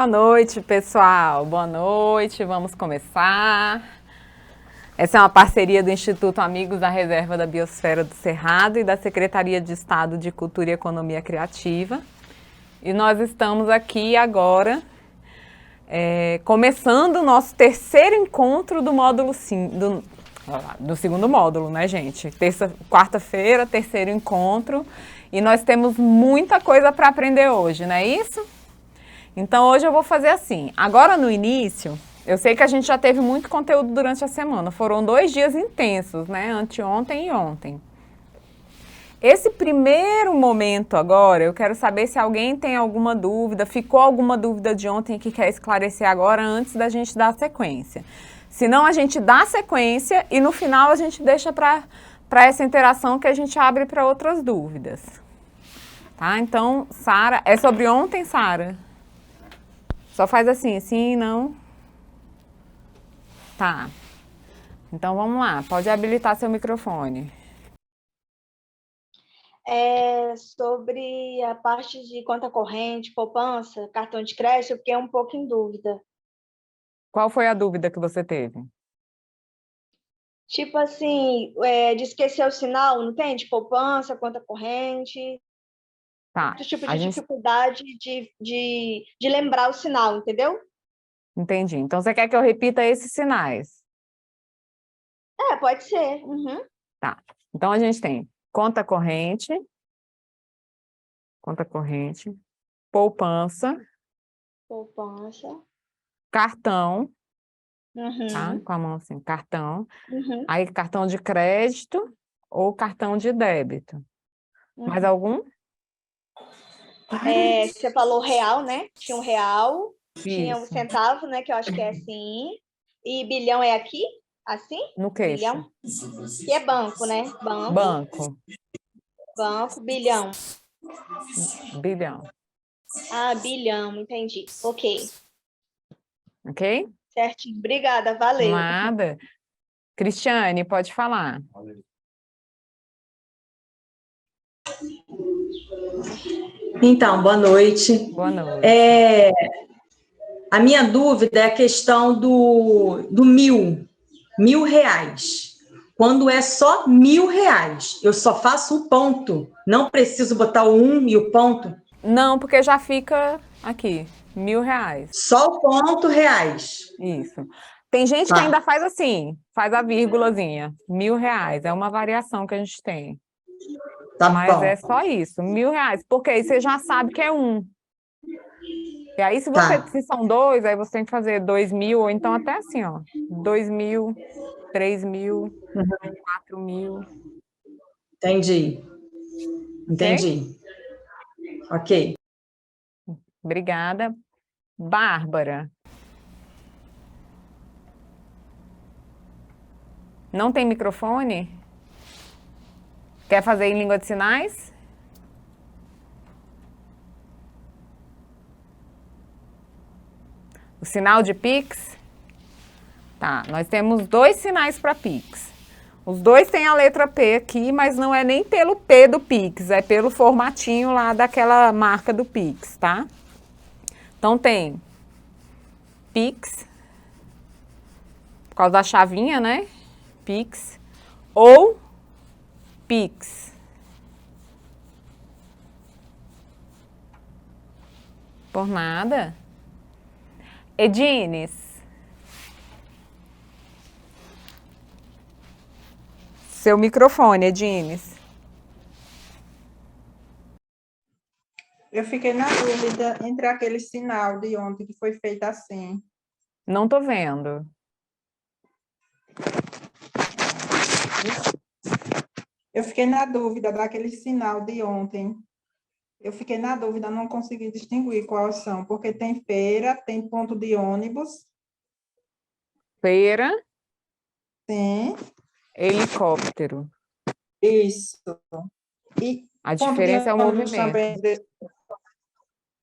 Boa noite, pessoal. Boa noite. Vamos começar. Essa é uma parceria do Instituto Amigos da Reserva da Biosfera do Cerrado e da Secretaria de Estado de Cultura e Economia Criativa. E nós estamos aqui agora, começando o nosso terceiro encontro do módulo 5, do segundo módulo, né, gente? Quarta-feira, terceiro encontro. E nós temos muita coisa para aprender hoje, não é isso? Então hoje eu vou fazer assim, agora no início, eu sei que a gente já teve muito conteúdo durante a semana, foram 2 dias intensos, né, anteontem e ontem. Esse primeiro momento agora, eu quero saber se alguém tem alguma dúvida, ficou alguma dúvida de ontem que quer esclarecer agora antes da gente dar sequência. Senão a gente dá sequência e no final a gente deixa para essa interação que a gente abre para outras dúvidas. Tá? Então, Sara, é sobre ontem, Sara? Só faz assim, sim, não. Tá. Então vamos lá, pode habilitar seu microfone. Sobre a parte de conta corrente, poupança, cartão de crédito, eu fiquei um pouco em dúvida. Qual foi a dúvida que você teve? Tipo assim, de esquecer o sinal, não tem? De poupança, conta corrente. Tá. Outro tipo de dificuldade de lembrar o sinal, entendeu? Entendi. Então você quer que eu repita esses sinais? Pode ser. Uhum. Tá. Então a gente tem conta corrente, poupança, cartão, tá? Uhum. Com a mão assim, cartão. Uhum. Aí cartão de crédito ou cartão de débito. Mais algum? Você falou real, né? Tinha um real, tinha um Isso. centavo, né? Que eu acho que é assim. E bilhão é aqui? Assim? No queixo. Bilhão. Que é banco, né? Banco. Banco, bilhão. Bilhão. Bilhão, entendi. Ok. Ok? Certinho. Obrigada, valeu. Nada. Cristiane, pode falar. Então, boa noite. Boa noite. A minha dúvida é a questão do R$ 1.000. Quando é só R$ 1.000, eu só faço o ponto. Não preciso botar o 1 e o ponto? Não, porque já fica aqui, R$ 1.000. Só o ponto reais. Isso. Tem gente que ainda faz assim, faz a vírgulazinha, R$ 1.000. É uma variação que a gente tem. Mas bom. é só isso, R$ 1.000. Porque aí você já sabe que é um. E aí, se são dois, aí você tem que fazer 2.000, ou então até assim, ó. 2.000, 3.000, 4.000. Entendi. Ok. Obrigada. Bárbara. Não tem microfone? Quer fazer em língua de sinais? O sinal de Pix? Tá, nós temos 2 sinais para Pix. Os 2 têm a letra P aqui, mas não é nem pelo P do Pix, é pelo formatinho lá daquela marca do Pix, tá? Então tem Pix, por causa da chavinha, né? Pix, ou Pix. Por nada. Edines. Seu microfone, Edines. Eu fiquei na dúvida entre aquele sinal de ontem que foi feito assim. Não tô vendo. Eu fiquei na dúvida daquele sinal de ontem. Eu fiquei na dúvida, não consegui distinguir quais são, porque tem feira, tem ponto de ônibus. Feira. Sim. Helicóptero. Isso. E a diferença é o movimento. Também.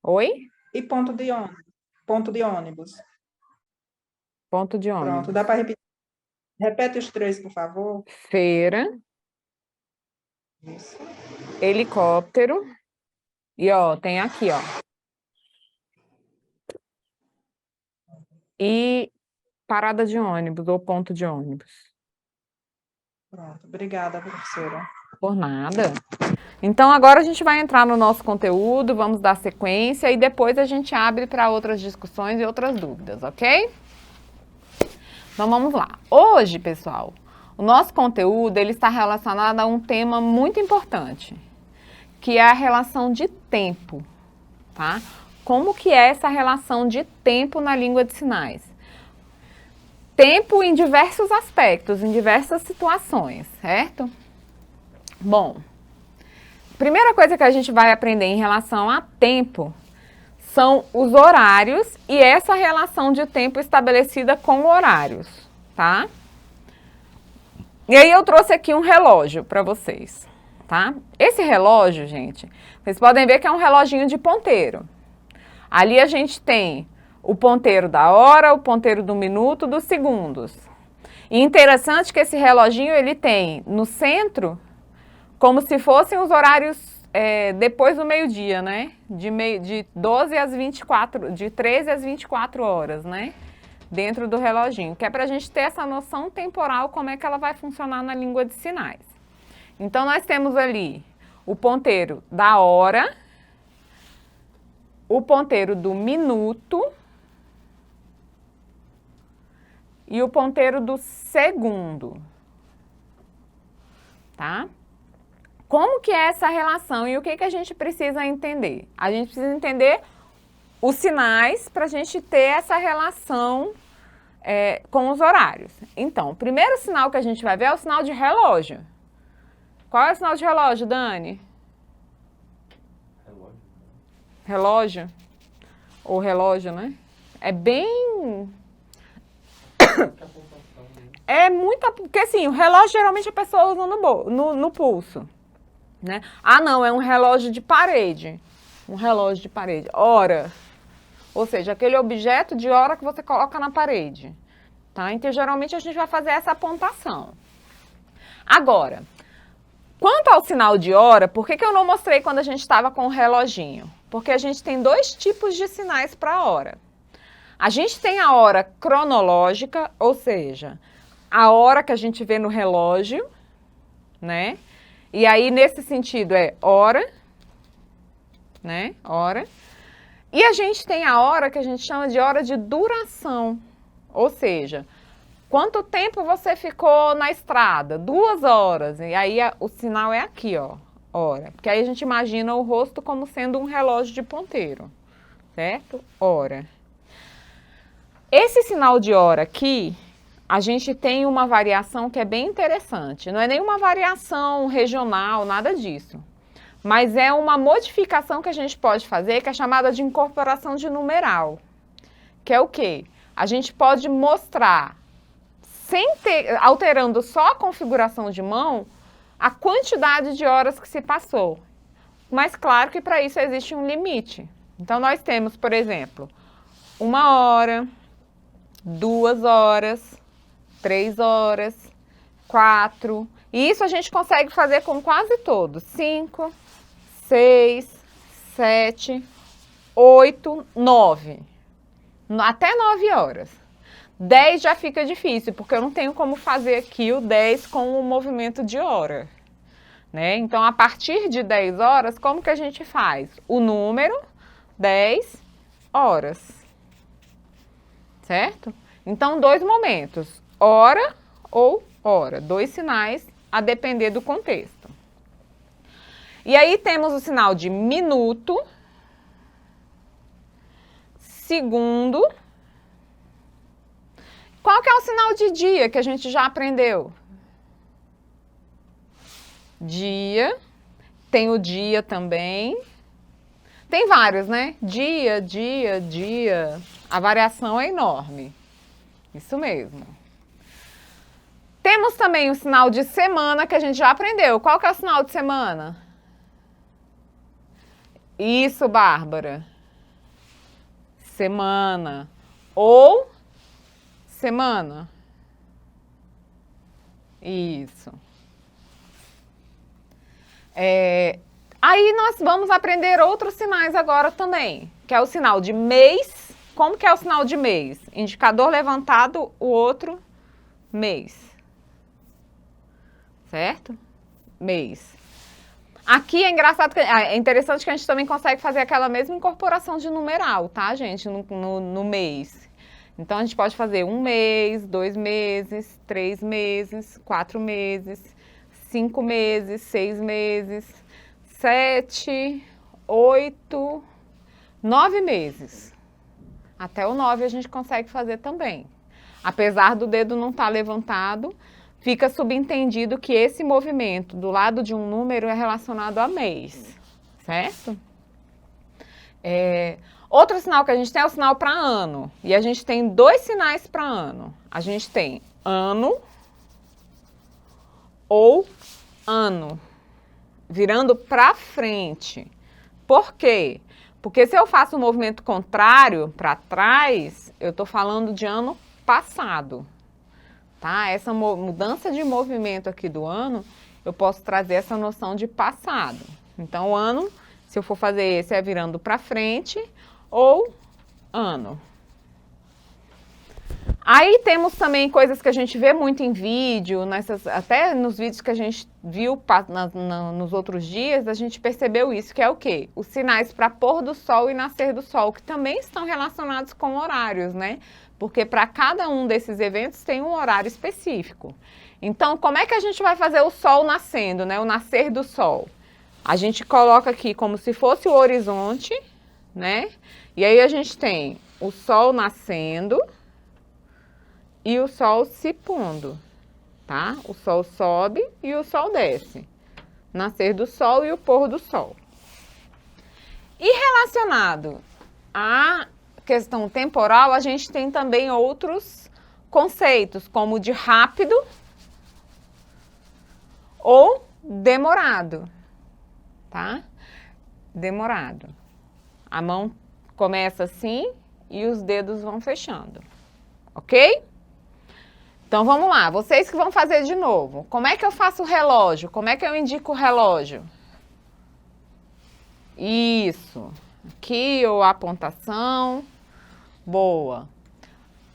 Oi? E ponto de ônibus. Ponto de ônibus. Ponto de ônibus. Pronto, dá para repetir. Repete os 3, por favor. Feira. Isso. Helicóptero. E, ó, tem aqui, ó. e parada de ônibus ou ponto de ônibus. Pronto, obrigada, professora. Por nada. Então, agora a gente vai entrar no nosso conteúdo, vamos dar sequência e depois a gente abre para outras discussões e outras dúvidas, ok? Então, vamos lá. Hoje, pessoal, o nosso conteúdo ele está relacionado a um tema muito importante, que é a relação de tempo, tá? Como que é essa relação de tempo na língua de sinais? Tempo em diversos aspectos, em diversas situações, certo? Bom, primeira coisa que a gente vai aprender em relação a tempo são os horários e essa relação de tempo estabelecida com horários, tá? E aí eu trouxe aqui um relógio para vocês, tá? Esse relógio, gente, vocês podem ver que é um reloginho de ponteiro. Ali a gente tem o ponteiro da hora, o ponteiro do minuto, dos segundos. E interessante que esse reloginho ele tem no centro como se fossem os horários depois do meio-dia, né? De 12 às 24, de 13 às 24 horas, né? Dentro do reloginho, que é para a gente ter essa noção temporal, como é que ela vai funcionar na língua de sinais. Então, nós temos ali o ponteiro da hora, o ponteiro do minuto e o ponteiro do segundo, tá? Como que é essa relação e o que a gente precisa entender? A gente precisa entender os sinais para a gente ter essa relação com os horários. Então, o primeiro sinal que a gente vai ver é o sinal de relógio. Qual é o sinal de relógio, Dani? Relógio? Ou relógio, né? É bem... É muita... Porque assim, o relógio geralmente a pessoa usa no pulso. Né? Ah, não, é um relógio de parede. Um relógio de parede. Hora. Ou seja, aquele objeto de hora que você coloca na parede. Tá? Então, geralmente, a gente vai fazer essa apontação. Agora, quanto ao sinal de hora, por que eu não mostrei quando a gente estava com o reloginho? Porque a gente tem dois tipos de sinais para a hora. A gente tem a hora cronológica, ou seja, a hora que a gente vê no relógio, né? E aí, nesse sentido, é hora, né? Hora. E a gente tem a hora que a gente chama de hora de duração. Ou seja, quanto tempo você ficou na estrada? 2 horas. E aí, o sinal é aqui, ó, hora. Porque aí a gente imagina o rosto como sendo um relógio de ponteiro, certo? Hora. Esse sinal de hora aqui... A gente tem uma variação que é bem interessante. Não é nenhuma variação regional, nada disso. Mas é uma modificação que a gente pode fazer, que é chamada de incorporação de numeral. Que é o quê? A gente pode mostrar, alterando só a configuração de mão, a quantidade de horas que se passou. Mas claro que para isso existe um limite. Então nós temos, por exemplo, 1 hora, 2 horas... 3 horas, 4, e isso a gente consegue fazer com quase todos, 5, 6, 7, 8, 9, até 9 horas. 10 já fica difícil, porque eu não tenho como fazer aqui o 10 com o movimento de hora, né? Então, a partir de 10 horas, como que a gente faz? O número, 10 horas, certo? Então, 2 momentos. Hora ou hora, 2 sinais a depender do contexto. E aí temos o sinal de minuto, segundo. Qual que é o sinal de dia que a gente já aprendeu? Dia, tem o dia também. Tem vários, né? Dia, dia, dia. A variação é enorme. Isso mesmo. Temos também o sinal de semana, que a gente já aprendeu. Qual que é o sinal de semana? Isso, Bárbara. Semana. Ou semana. Isso. Aí nós vamos aprender outros sinais agora também, que é o sinal de mês como que é o sinal de mês? Indicador levantado, o outro, mês. Certo? Mês. Aqui é engraçado, é interessante que a gente também consegue fazer aquela mesma incorporação de numeral, tá, gente? No mês. Então, a gente pode fazer 1 mês, 2 meses, 3 meses, 4 meses, 5 meses, 6 meses, 7, 8, 9 meses. Até o 9 a gente consegue fazer também. Apesar do dedo não estar levantado, fica subentendido que esse movimento do lado de um número é relacionado a mês, certo? Outro sinal que a gente tem é o sinal para ano. E a gente tem 2 sinais para ano. A gente tem ano ou ano, virando para frente. Por quê? Porque se eu faço um movimento contrário para trás, eu estou falando de ano passado. Tá? Essa mudança de movimento aqui do ano, eu posso trazer essa noção de passado. Então, o ano, se eu for fazer esse, é virando para frente ou ano. Aí temos também coisas que a gente vê muito em vídeo, até nos vídeos que a gente viu nos outros dias, a gente percebeu isso, que é o quê? Os sinais para pôr do sol e nascer do sol, que também estão relacionados com horários, né? Porque para cada um desses eventos tem um horário específico. Então, como é que a gente vai fazer o sol nascendo, né? O nascer do sol? A gente coloca aqui como se fosse o horizonte, né? E aí a gente tem o sol nascendo e o sol se pondo, tá? O sol sobe e o sol desce. Nascer do sol e o pôr do sol. E relacionado à questão temporal, a gente tem também outros conceitos, como o de rápido ou demorado, tá? Demorado. A mão começa assim e os dedos vão fechando, ok? Então, vamos lá. Vocês que vão fazer de novo. Como é que eu faço o relógio? Como é que eu indico o relógio? Isso. Aqui, ou a apontação. Boa.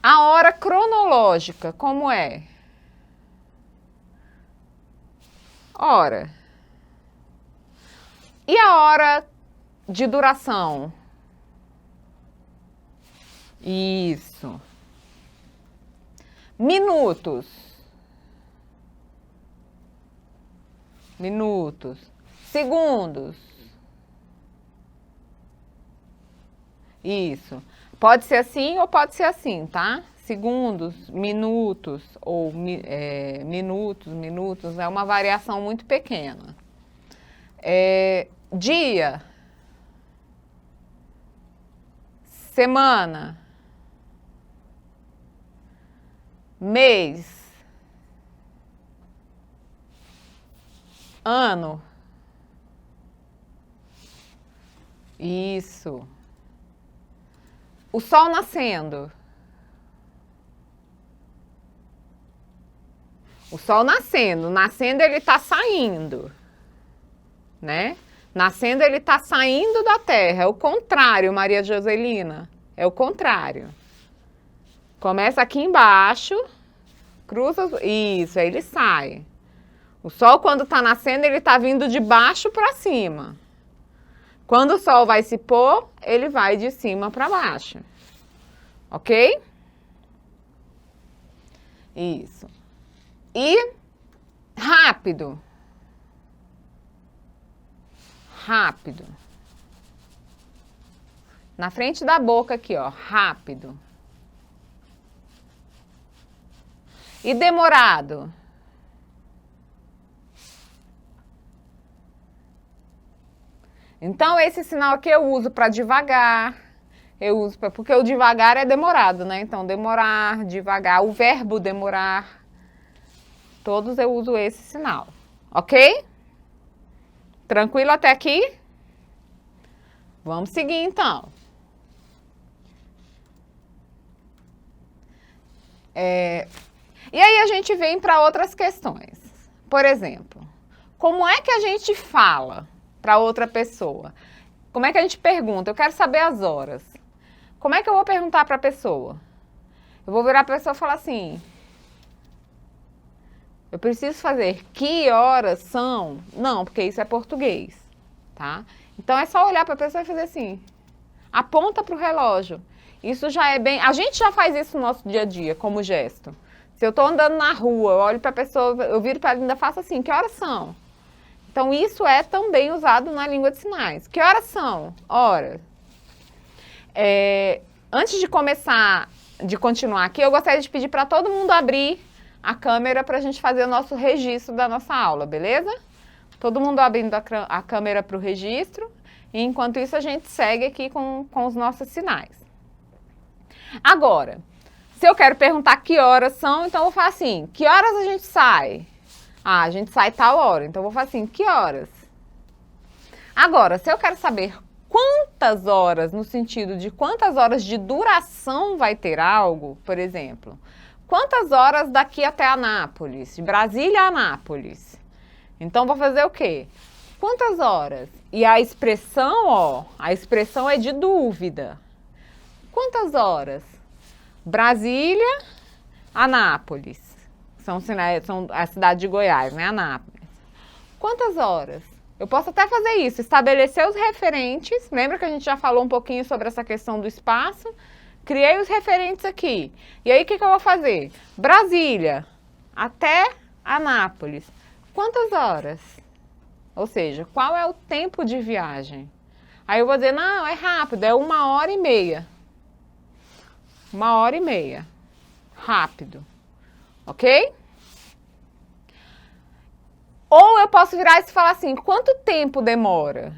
A hora cronológica, como é? Hora. E a hora de duração? Isso. Minutos. Minutos. Segundos. Isso. Pode ser assim ou pode ser assim, tá? Segundos, minutos ou minutos é uma variação muito pequena. Dia. Semana. Mês, ano, isso, o sol nascendo, nascendo ele está saindo, né? Nascendo ele está saindo da terra, é o contrário, Maria Joselina, é o contrário. Começa aqui embaixo, cruza, isso, aí ele sai. O sol, quando está nascendo, ele está vindo de baixo para cima. Quando o sol vai se pôr, ele vai de cima para baixo. Ok? Isso. E rápido. Rápido. Na frente da boca aqui, ó, rápido. E demorado? Então, esse sinal aqui eu uso para devagar, porque o devagar é demorado, né? Então, demorar, devagar, o verbo demorar, todos eu uso esse sinal, ok? Tranquilo até aqui? Vamos seguir, então. E aí a gente vem para outras questões. Por exemplo, como é que a gente fala para outra pessoa? Como é que a gente pergunta? Eu quero saber as horas. Como é que eu vou perguntar para a pessoa? Eu vou virar para a pessoa e falar assim, eu preciso fazer que horas são? Não, porque isso é português, tá? Então é só olhar para a pessoa e fazer assim, aponta para o relógio. Isso já é bem... A gente já faz isso no nosso dia a dia, como gesto. Se eu estou andando na rua, eu olho para a pessoa, eu viro para ela e ainda faço assim, que horas são? Então isso é também usado na língua de sinais. Que horas são? Horas. Antes de continuar aqui, eu gostaria de pedir para todo mundo abrir a câmera para a gente fazer o nosso registro da nossa aula, beleza? Todo mundo abrindo a câmera para o registro, e enquanto isso a gente segue aqui com os nossos sinais. Agora, se eu quero perguntar que horas são, então eu vou falar assim, que horas a gente sai? Ah, a gente sai tal hora, então eu vou falar assim, que horas? Agora, se eu quero saber quantas horas, no sentido de quantas horas de duração vai ter algo, por exemplo, quantas horas daqui até Anápolis, de Brasília a Anápolis? Então, vou fazer o quê? Quantas horas? E a expressão, ó, a expressão é de dúvida. Quantas horas? Brasília, Anápolis. São a cidade de Goiás, né? Anápolis. Quantas horas? Eu posso até fazer isso, estabelecer os referentes. Lembra que a gente já falou um pouquinho sobre essa questão do espaço? Criei os referentes aqui. E aí, o que eu vou fazer? Brasília até Anápolis. Quantas horas? Ou seja, qual é o tempo de viagem? Aí eu vou dizer, não, é rápido, é 1h30. 1h30. Rápido. Ok? Ou eu posso virar e falar assim, quanto tempo demora?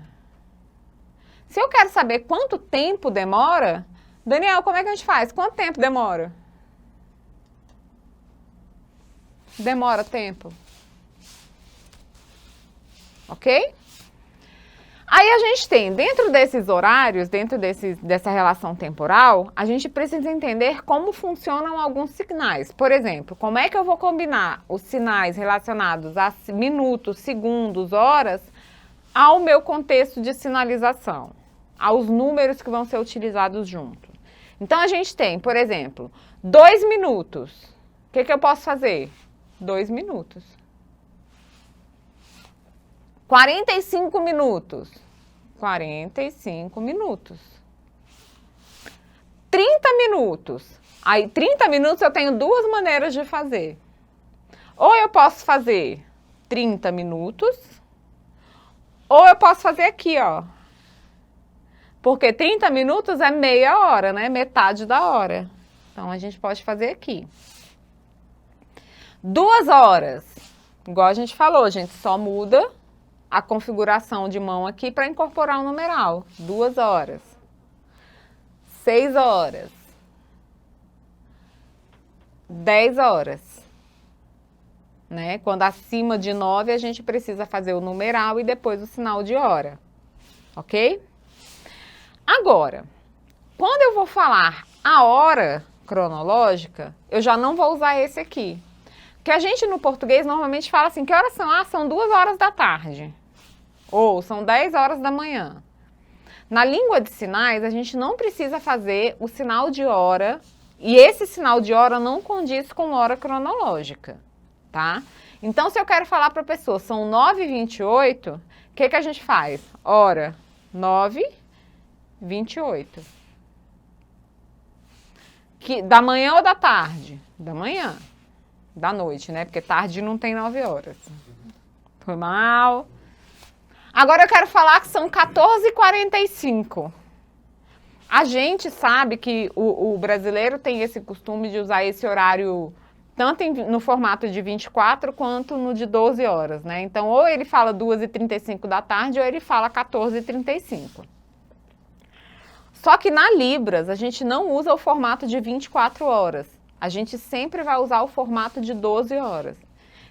Se eu quero saber quanto tempo demora, Daniel, como é que a gente faz? Quanto tempo demora? Demora tempo. Ok? Aí a gente tem, dentro desses horários, dentro dessa relação temporal, a gente precisa entender como funcionam alguns sinais. Por exemplo, como é que eu vou combinar os sinais relacionados a minutos, segundos, horas, ao meu contexto de sinalização, aos números que vão ser utilizados junto. Então a gente tem, por exemplo, 2 minutos. O que eu posso fazer? 2 minutos. 45 minutos. 45 minutos. 30 minutos. Aí, 30 minutos eu tenho duas maneiras de fazer. Ou eu posso fazer 30 minutos, ou eu posso fazer aqui, ó. Porque 30 minutos é meia hora, né? Metade da hora. Então, a gente pode fazer aqui. 2 horas. Igual a gente falou, a gente só muda a configuração de mão aqui para incorporar um numeral. 2 horas. 6 horas. 10 horas. Né? Quando acima de 9, a gente precisa fazer o numeral e depois o sinal de hora. Ok? Agora, quando eu vou falar a hora cronológica, eu já não vou usar esse aqui. Porque a gente no português normalmente fala assim, que horas são? Ah, são 2 horas da tarde. Ou são 10 horas da manhã. Na língua de sinais, a gente não precisa fazer o sinal de hora, e esse sinal de hora não condiz com hora cronológica, tá? Então, se eu quero falar para a pessoa, são 9h28, o que a gente faz? Hora 9h28. Da manhã ou da tarde? Da manhã. Da noite, né? Porque tarde não tem 9 horas. Foi mal. Agora eu quero falar que são 14h45. A gente sabe que o brasileiro tem esse costume de usar esse horário tanto no formato de 24 quanto no de 12 horas, né? Então, ou ele fala 2h35 da tarde ou ele fala 14h35. Só que na Libras, a gente não usa o formato de 24 horas. A gente sempre vai usar o formato de 12 horas.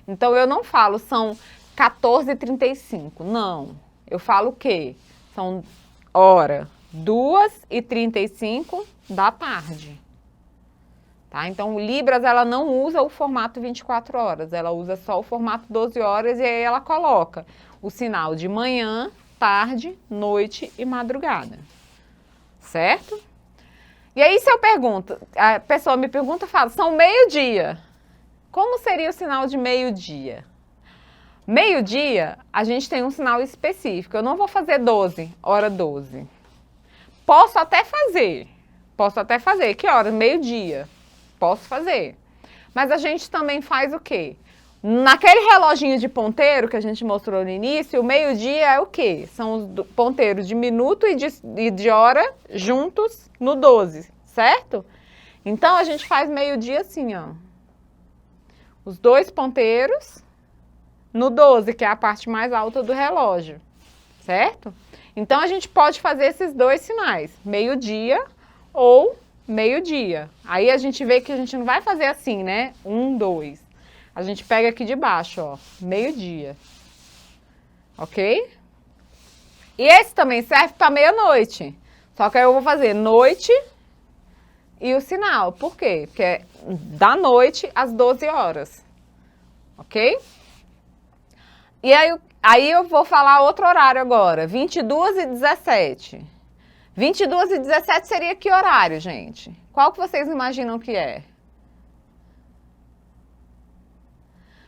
Então, eu não falo são 14h35. Não. Eu falo o quê? São hora 2h35 da tarde. Tá? Então, o Libras, ela não usa o formato 24 horas. Ela usa só o formato 12 horas e aí ela coloca o sinal de manhã, tarde, noite e madrugada. Certo? E aí, se eu pergunto, a pessoa me pergunta e fala, são meio-dia. Como seria o sinal de meio-dia? Meio-dia, a gente tem um sinal específico. Eu não vou fazer 12, hora 12. Posso até fazer. Que hora? Meio-dia. Posso fazer. Mas a gente também faz o quê? Naquele reloginho de ponteiro que a gente mostrou no início, o meio-dia é o quê? São os ponteiros de minuto e de hora juntos no 12, certo? Então, a gente faz meio-dia assim, ó. Os dois ponteiros no 12, que é a parte mais alta do relógio, certo? Então, a gente pode fazer esses dois sinais, meio-dia ou meio-dia. Aí, a gente vê que a gente não vai fazer assim, né? 1, 2. A gente pega aqui de baixo, ó, meio-dia, ok? E esse também serve para meia-noite, só que aí eu vou fazer noite e o sinal. Por quê? Porque é da noite às 12 horas, ok? E aí eu vou falar outro horário agora, 22h17. 22h17 seria que horário, gente? Qual que vocês imaginam que é?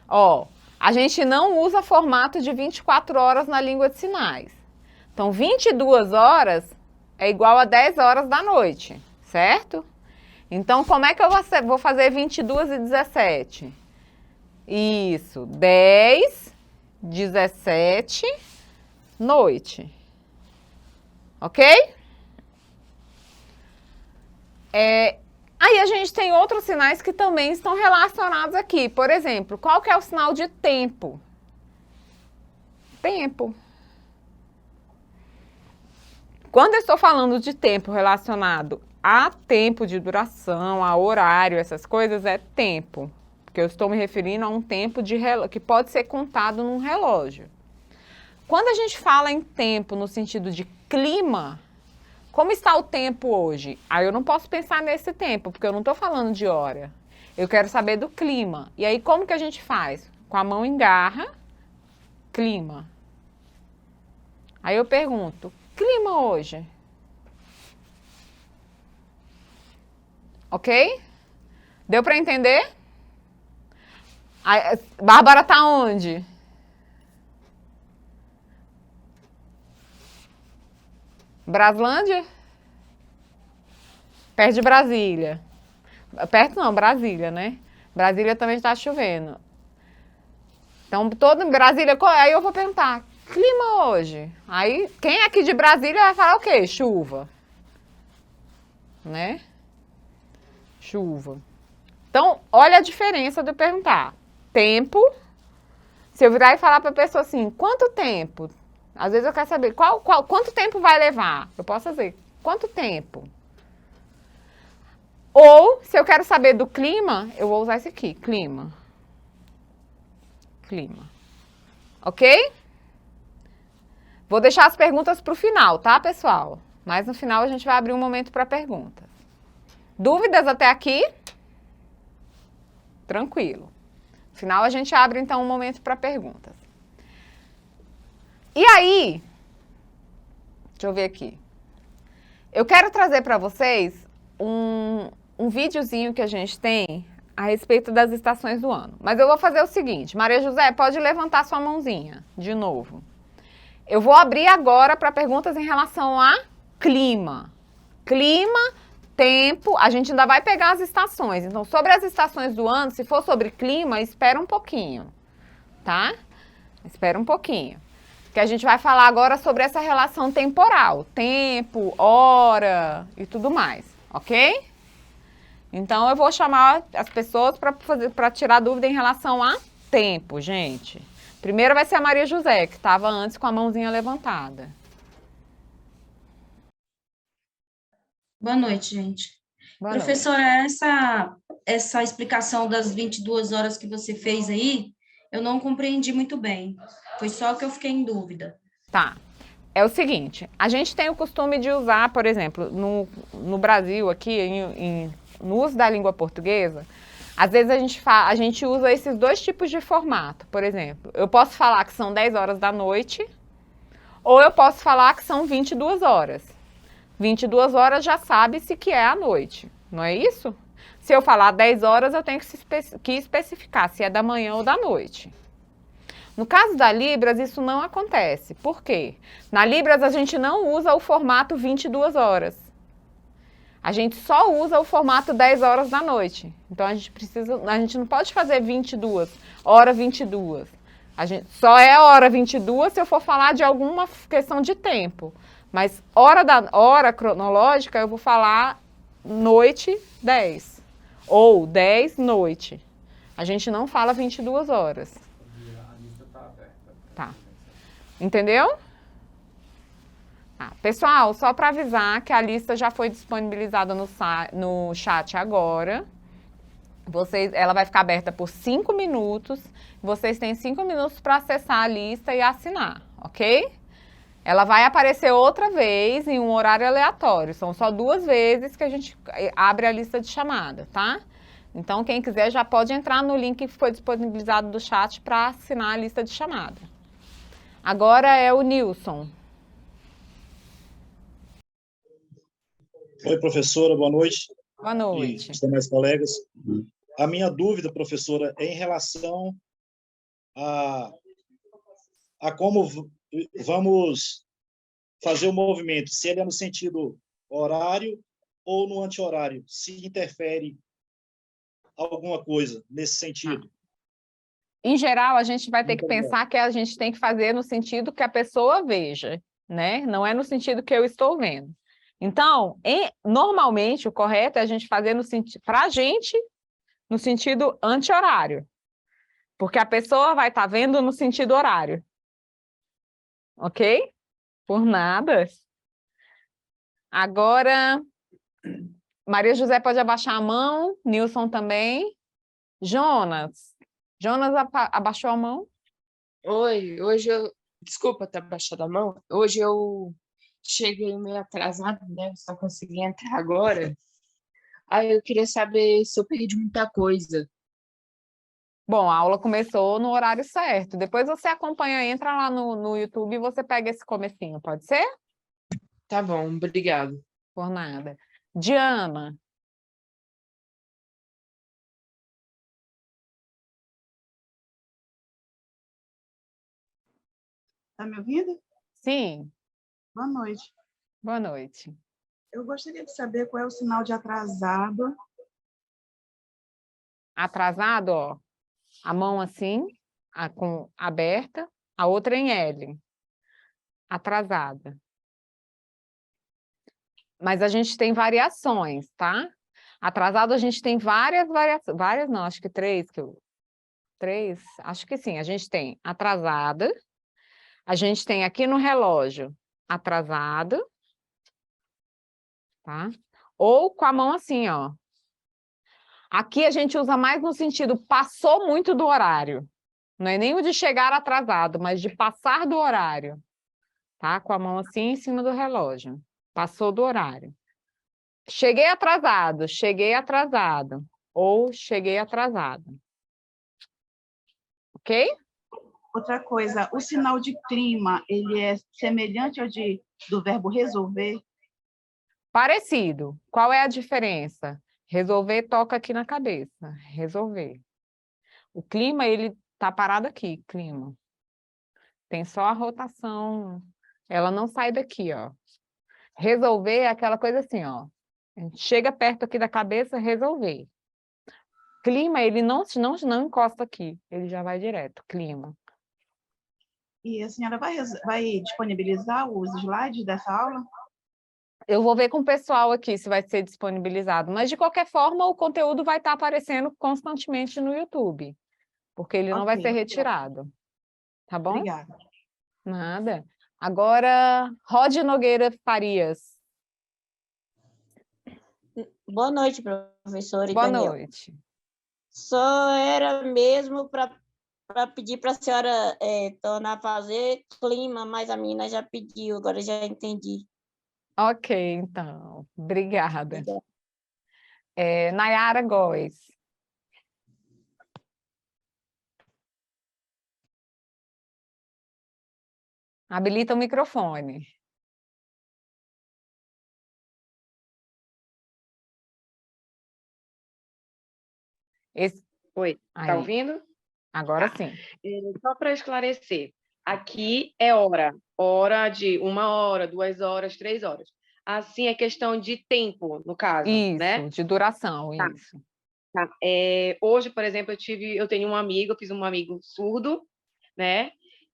Ó, a gente não usa formato de 24 horas na língua de sinais. Então, 22 horas é igual a 10 horas da noite, certo? Então, como é que eu vou fazer 22h17? Isso, 10, 17, noite. Ok? Aí a gente tem outros sinais que também estão relacionados aqui. Por exemplo, qual que é o sinal de tempo? Tempo. Quando eu estou falando de tempo relacionado a tempo de duração, a horário, essas coisas, é tempo. Porque eu estou me referindo a um tempo que pode ser contado num relógio. Quando a gente fala em tempo no sentido de clima, como está o tempo hoje? Aí eu não posso pensar nesse tempo, porque eu não estou falando de hora. Eu quero saber do clima. E aí como que a gente faz? Com a mão em garra, clima. Aí eu pergunto, clima hoje? Ok? Deu para entender? Aí, Bárbara tá onde? Braslândia? Perto de Brasília. Perto não, Brasília, né? Brasília também está chovendo. Então, todo em Brasília, aí eu vou perguntar, clima hoje? Aí, quem é aqui de Brasília vai falar o quê? Chuva. Né? Chuva. Então, olha a diferença de eu perguntar. Tempo. Se eu virar e falar para a pessoa assim, quanto tempo? Às vezes eu quero saber quanto tempo vai levar. Eu posso fazer, quanto tempo? Ou, se eu quero saber do clima, eu vou usar esse aqui, clima. Clima. Ok? Vou deixar as perguntas para o final, tá, pessoal? Mas no final a gente vai abrir um momento para perguntas. Dúvidas até aqui? Tranquilo. No final a gente abre, então, um momento para perguntas. E aí, deixa eu ver aqui. Eu quero trazer para vocês um videozinho que a gente tem a respeito das estações do ano. Mas eu vou fazer o seguinte, Maria José, pode levantar sua mãozinha de novo. Eu vou abrir agora para perguntas em relação a clima. Clima, tempo, a gente ainda vai pegar as estações. Então, sobre as estações do ano, se for sobre clima, espera um pouquinho, tá? Espera um pouquinho. Que a gente vai falar agora sobre essa relação temporal, tempo, hora e tudo mais, ok? Então, eu vou chamar as pessoas para tirar dúvida em relação a tempo, gente. Primeiro vai ser a Maria José, que estava antes com a mãozinha levantada. Boa noite, gente. Boa Professora, essa explicação das 22 horas que você fez aí, eu não compreendi muito bem. Foi só que eu fiquei em dúvida. Tá. É o seguinte, a gente tem o costume de usar, por exemplo, no Brasil, aqui, no uso da língua portuguesa, às vezes a gente usa esses dois tipos de formato. Por exemplo, eu posso falar que são 10 horas da noite, ou eu posso falar que são 22 horas. 22 horas já sabe-se que é à noite, não é isso? Se eu falar 10 horas, eu tenho que especificar se é da manhã ou da noite. No caso da Libras, isso não acontece. Por quê? Na Libras, a gente não usa o formato 22 horas. A gente só usa o formato 10 horas da noite. Então, a gente não pode fazer 22, hora 22. Só é hora 22 se eu for falar de alguma questão de tempo. Mas hora cronológica, eu vou falar noite 10. Ou 10, noite. A gente não fala 22 horas. A lista está aberta. Tá. Entendeu? Pessoal, só para avisar que a lista já foi disponibilizada no chat agora. Ela vai ficar aberta por 5 minutos. Vocês têm 5 minutos para acessar a lista e assinar, ok? Ela vai aparecer outra vez em um horário aleatório. São só 2 vezes que a gente abre a lista de chamada, tá? Então, quem quiser já pode entrar no link que foi disponibilizado do chat para assinar a lista de chamada. Agora é o Nilson. Oi, professora, boa noite. Boa noite. E os demais colegas. A minha dúvida, professora, é em relação a como vamos fazer o movimento, se ele é no sentido horário ou no anti-horário, se interfere alguma coisa nesse sentido. Em geral, a gente vai ter que pensar que a gente tem que fazer no sentido que a pessoa veja, né? Não é no sentido que eu estou vendo. Então, normalmente, o correto é a gente fazer para a gente, no sentido anti-horário. Porque a pessoa vai estar vendo no sentido horário. Ok? Por nada. Agora, Maria José pode abaixar a mão, Nilson também. Jonas. Jonas abaixou a mão? Oi, hoje eu... Desculpa ter baixado a mão. Hoje eu cheguei meio atrasada, né? Só consegui entrar agora. Aí eu queria saber se eu perdi muita coisa. Bom, a aula começou no horário certo. Depois você acompanha, entra lá no YouTube e você pega esse comecinho, pode ser? Tá bom, obrigado. Por nada. Diana. Tá me ouvindo? Sim. Boa noite. Boa noite. Eu gostaria de saber qual é o sinal de atrasado. Atrasado, ó. A mão assim, aberta, a outra em L. Atrasada. Mas a gente tem variações, tá? Atrasado a gente tem várias variações. Várias não, acho que 3. Acho que sim. A gente tem atrasada. A gente tem aqui no relógio atrasada. Tá? Ou com a mão assim, ó. Aqui a gente usa mais no sentido passou muito do horário. Não é nem o de chegar atrasado, mas de passar do horário. Tá? Com a mão assim em cima do relógio. Passou do horário. Cheguei atrasado, ou cheguei atrasado. Ok? Outra coisa, o sinal de clima, ele é semelhante ao do verbo resolver? Parecido. Qual é a diferença? Resolver toca aqui na cabeça. Resolver. O clima, ele tá parado aqui, clima. Tem só a rotação. Ela não sai daqui, ó. Resolver é aquela coisa assim, ó. A gente chega perto aqui da cabeça, resolver. Clima, ele não encosta aqui. Ele já vai direto, clima. E a senhora vai disponibilizar os slides dessa aula? Eu vou ver com o pessoal aqui se vai ser disponibilizado. Mas, de qualquer forma, o conteúdo vai estar aparecendo constantemente no YouTube. Porque ele não vai ser retirado. Tá bom? Obrigada. Nada. Agora, Rod Nogueira Farias. Boa noite, professora e Boa Daniel. noite. Só era mesmo para pedir para a senhora tornar a fazer clima, mas a menina já pediu, agora já entendi. Ok, então. Obrigada. Obrigada. Nayara Góes. Habilita o microfone. Oi, Aí. tá ouvindo? Agora Tá. sim. Só para esclarecer, aqui é hora de 1 hora, 2 horas, 3 horas. Assim é questão de tempo, no caso, né? Isso, de duração, Tá. isso. Tá. Hoje, por exemplo, eu tenho um amigo, eu fiz um amigo surdo, né?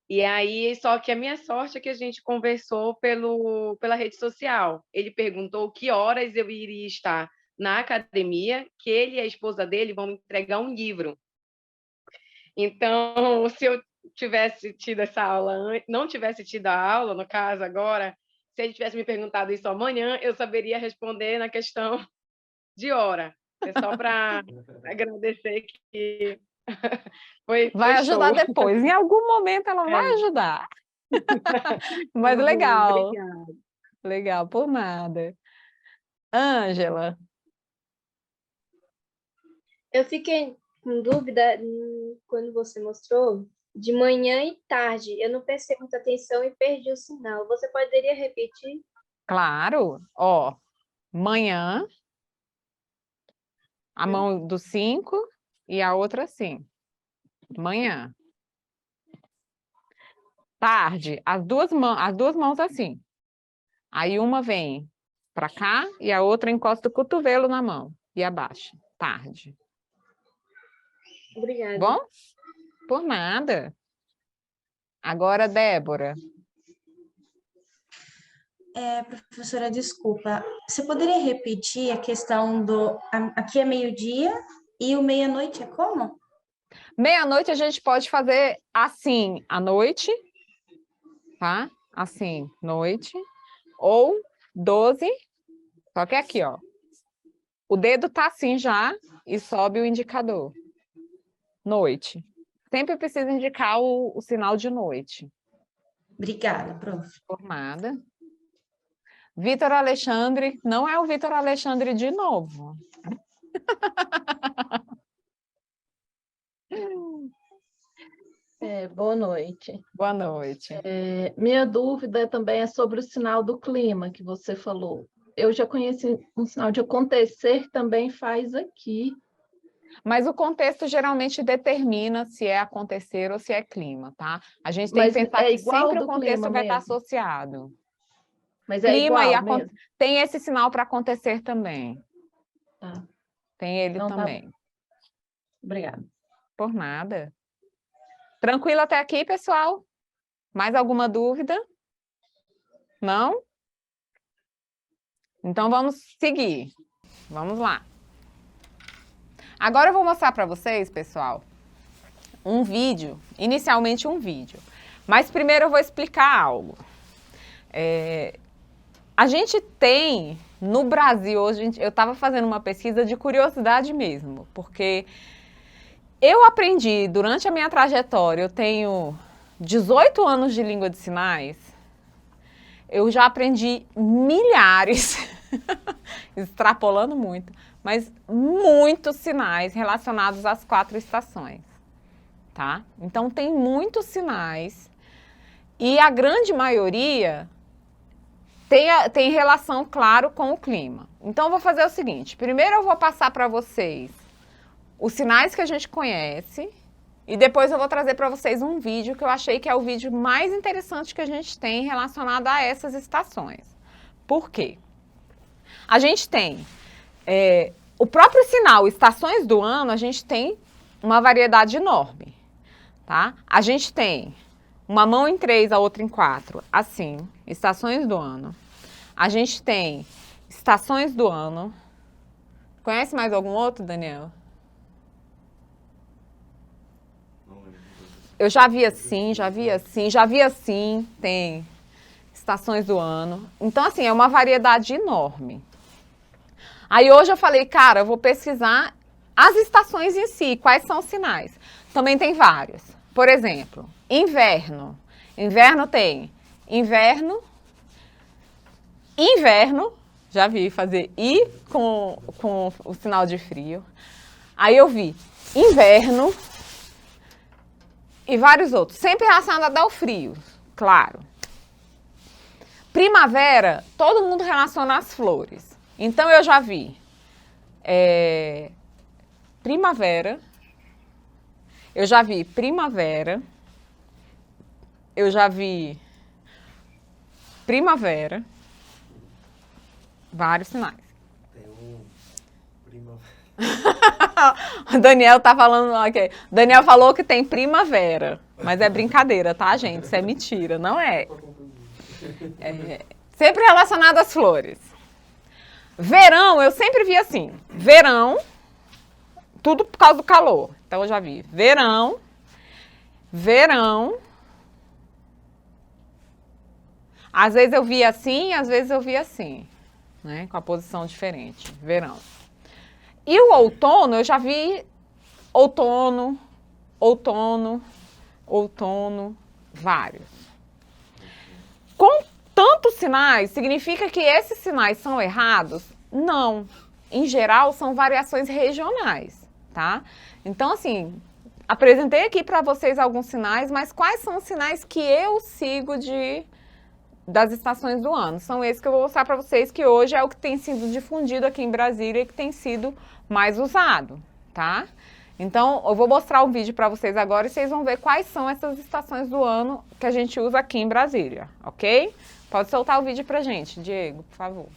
E aí, só que a minha sorte é que a gente conversou pela rede social. Ele perguntou que horas eu iria estar na academia, que ele e a esposa dele vão me entregar um livro. Então, se eu tivesse tido essa aula, não tivesse tido a aula, no caso agora, se ele tivesse me perguntado isso amanhã, eu saberia responder na questão de hora. É só para agradecer que foi Vai ajudar show. depois. Em algum momento ela vai ajudar. Mas Tá bom, legal. obrigada. Legal, por nada. Ângela, Eu fiquei com dúvida quando você mostrou de manhã e tarde. Eu não prestei muita atenção e perdi o sinal. Você poderia repetir? claro. Ó, manhã, a mão do 5 e a outra assim. Manhã. Tarde, as duas mãos assim. Aí uma vem para cá e a outra encosta o cotovelo na mão e abaixa. Tarde. Obrigada. Bom? Por nada. Agora, Débora. Professora, desculpa. Você poderia repetir a questão aqui é meio-dia e o meia-noite é como? Meia-noite a gente pode fazer assim, à noite, tá? Assim, noite. Ou 12, só que aqui, ó. O dedo tá assim já e sobe o indicador. Noite. Sempre precisa indicar o sinal de noite. Obrigada, prof. Formada. Vitor Alexandre, não é o Vitor Alexandre de novo. Boa noite. Boa noite. Minha dúvida também é sobre o sinal do clima que você falou. Eu já conheci um sinal de acontecer, também faz aqui. Mas o contexto geralmente determina se é acontecer ou se é clima, tá? A gente tem que pensar que sempre o contexto vai estar associado. Mas clima é igual mesmo? Tem esse sinal para acontecer também. Tá. Tem ele então, também. Tá. Obrigada. Por nada. Tranquilo até aqui, pessoal? Mais alguma dúvida? Não? Então vamos seguir. Vamos lá. Agora eu vou mostrar para vocês, pessoal, um vídeo, inicialmente um vídeo. Mas primeiro eu vou explicar algo. A gente tem, no Brasil, hoje, eu estava fazendo uma pesquisa de curiosidade mesmo, porque eu aprendi, durante a minha trajetória, eu tenho 18 anos de língua de sinais, eu já aprendi milhares, extrapolando muito, mas muitos sinais relacionados às 4 estações, tá? Então, tem muitos sinais e a grande maioria tem relação, claro, com o clima. Então, eu vou fazer o seguinte, primeiro eu vou passar para vocês os sinais que a gente conhece e depois eu vou trazer para vocês um vídeo que eu achei que é o vídeo mais interessante que a gente tem relacionado a essas estações. Por quê? A gente tem o próprio sinal estações do ano, a gente tem uma variedade enorme, tá? A gente tem uma mão em 3, a outra em 4, assim, estações do ano. A gente tem estações do ano. Conhece mais algum outro, Daniel? Eu já vi assim, já vi assim, já vi assim, tem estações do ano. Então, assim, é uma variedade enorme. Aí hoje eu falei, cara, eu vou pesquisar as estações em si, quais são os sinais. Também tem vários. Por exemplo, inverno. Inverno tem inverno, já vi fazer I com o sinal de frio. Aí eu vi inverno e vários outros, sempre relacionado ao frio, claro. Primavera, todo mundo relaciona às flores. Então eu já vi primavera, eu já vi primavera, eu já vi primavera, vários sinais. Tem um primavera. O Daniel tá falando, ok. Daniel falou que tem primavera, mas é brincadeira, tá, gente? Isso é mentira, não é? Sempre relacionado às flores. Verão, eu sempre vi assim, verão, tudo por causa do calor. Então eu já vi verão, às vezes eu via assim, às vezes eu via assim, né? Com a posição diferente, verão. E o outono, eu já vi outono, vários. Com tantos sinais, significa que esses sinais são errados? Não. Em geral, são variações regionais, tá? Então, assim, apresentei aqui para vocês alguns sinais, mas quais são os sinais que eu sigo das estações do ano? São esses que eu vou mostrar para vocês, que hoje é o que tem sido difundido aqui em Brasília e que tem sido mais usado, tá? Então, eu vou mostrar um vídeo para vocês agora e vocês vão ver quais são essas estações do ano que a gente usa aqui em Brasília, ok? Pode soltar o vídeo pra gente, Diego, por favor.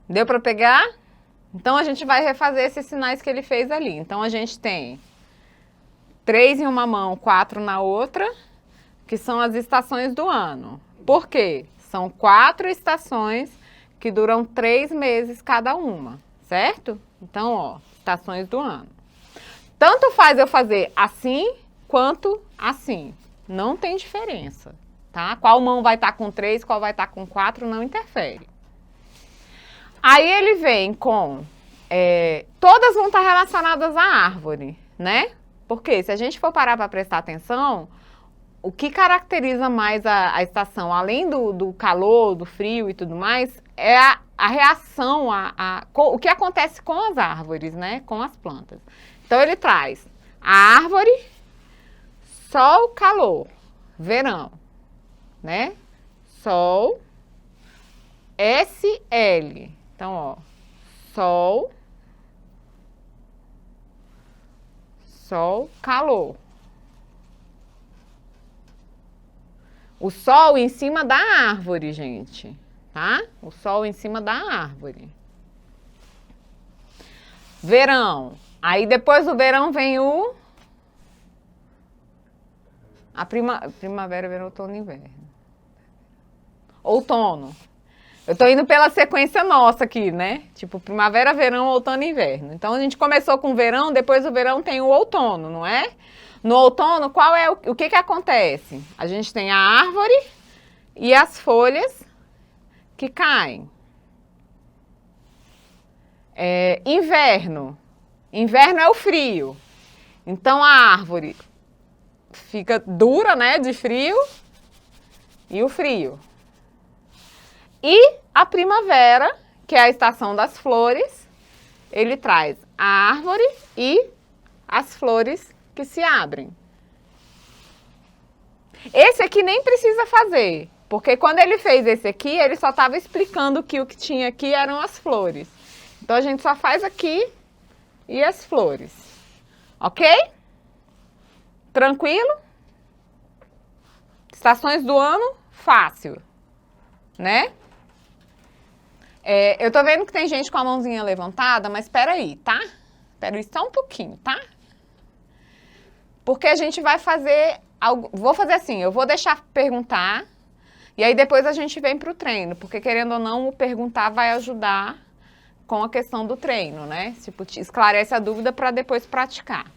Deu para pegar? Então, a gente vai refazer esses sinais que ele fez ali. Então, a gente tem 3 em uma mão, 4 na outra, que são as estações do ano. Por quê? São 4 estações que duram 3 meses cada uma, certo? Então, ó, estações do ano. Tanto faz eu fazer assim, quanto assim. Não tem diferença, tá? Qual mão vai estar com 3, qual vai estar com 4, não interfere. Aí ele vem com... todas vão estar relacionadas à árvore, né? Porque se a gente for parar para prestar atenção, o que caracteriza mais a estação, além do calor, do frio e tudo mais, é a reação, o que acontece com as árvores, né? Com as plantas. Então ele traz a árvore Sol, calor, verão, né? Sol, SL. Então, ó, sol, calor. O sol em cima da árvore, gente, tá? O sol em cima da árvore. Verão. Aí depois do verão vem primavera, verão, outono e inverno. Outono. Eu tô indo pela sequência nossa aqui, né? Tipo, primavera, verão, outono e inverno. Então, a gente começou com o verão, depois do verão tem o outono, não é? No outono, qual é o que acontece? A gente tem a árvore e as folhas que caem. Inverno. Inverno é o frio. Então, a árvore fica dura, né, de frio, e o frio. E a primavera, que é a estação das flores, ele traz a árvore e as flores que se abrem. Esse aqui nem precisa fazer, porque quando ele fez esse aqui, ele só estava explicando que o que tinha aqui eram as flores. Então, a gente só faz aqui e as flores. Ok? Tranquilo? Estações do ano, fácil, né? Eu tô vendo que tem gente com a mãozinha levantada, mas espera aí, tá? Espera aí só um pouquinho, tá? Porque a gente vai fazer algo, vou fazer assim, eu vou deixar perguntar e aí depois a gente vem pro treino, porque querendo ou não, o perguntar vai ajudar com a questão do treino, né? Tipo, esclarece a dúvida para depois praticar.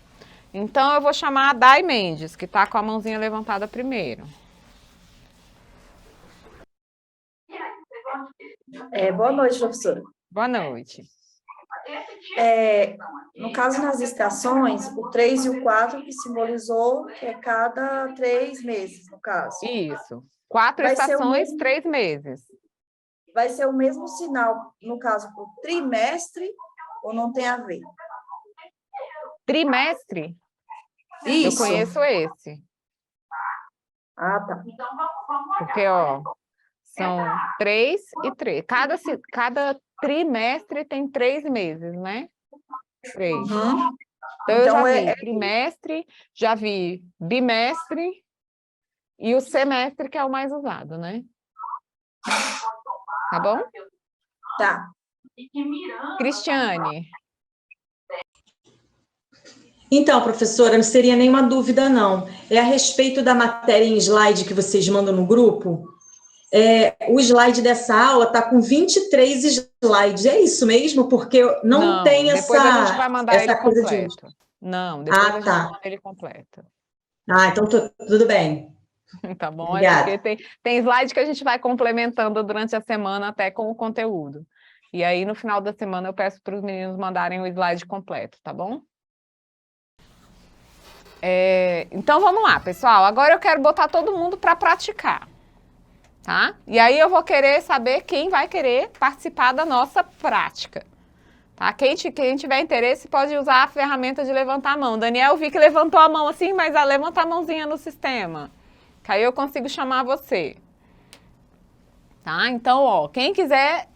Então, eu vou chamar a Dai Mendes, que tá com a mãozinha levantada primeiro. Boa noite, professora. Boa noite. No caso, nas estações, o 3 e o 4 que simbolizou que é cada 3 meses, no caso. Isso. 4 estações, 3 meses. Vai ser o mesmo sinal, no caso, para o trimestre, ou não tem a ver? Trimestre? Isso. Eu conheço esse. Ah, tá. Porque, ó, são 3 e 3. Cada trimestre tem 3 meses, né? 3. Uhum. Então, eu já vi trimestre, já vi bimestre e o semestre, que é o mais usado, né? Tá bom? Tá. Cristiane. Então, professora, não seria nenhuma dúvida, não. É a respeito da matéria em slide que vocês mandam no grupo. O slide dessa aula está com 23 slides. É isso mesmo? Porque não tem essa... Depois a gente vai mandar ele coisa completo. Não, depois a gente manda ele completo. Então tudo bem. Tá bom? Obrigada. É porque tem slide que a gente vai complementando durante a semana até com o conteúdo. E aí, no final da semana, eu peço para os meninos mandarem o slide completo, tá bom? Então, vamos lá, pessoal. Agora eu quero botar todo mundo para praticar, tá? E aí eu vou querer saber quem vai querer participar da nossa prática, tá? Quem tiver interesse pode usar a ferramenta de levantar a mão. Daniel, vi que levantou a mão assim, mas levanta a mãozinha no sistema, que aí eu consigo chamar você, tá? Então, ó, quem quiser,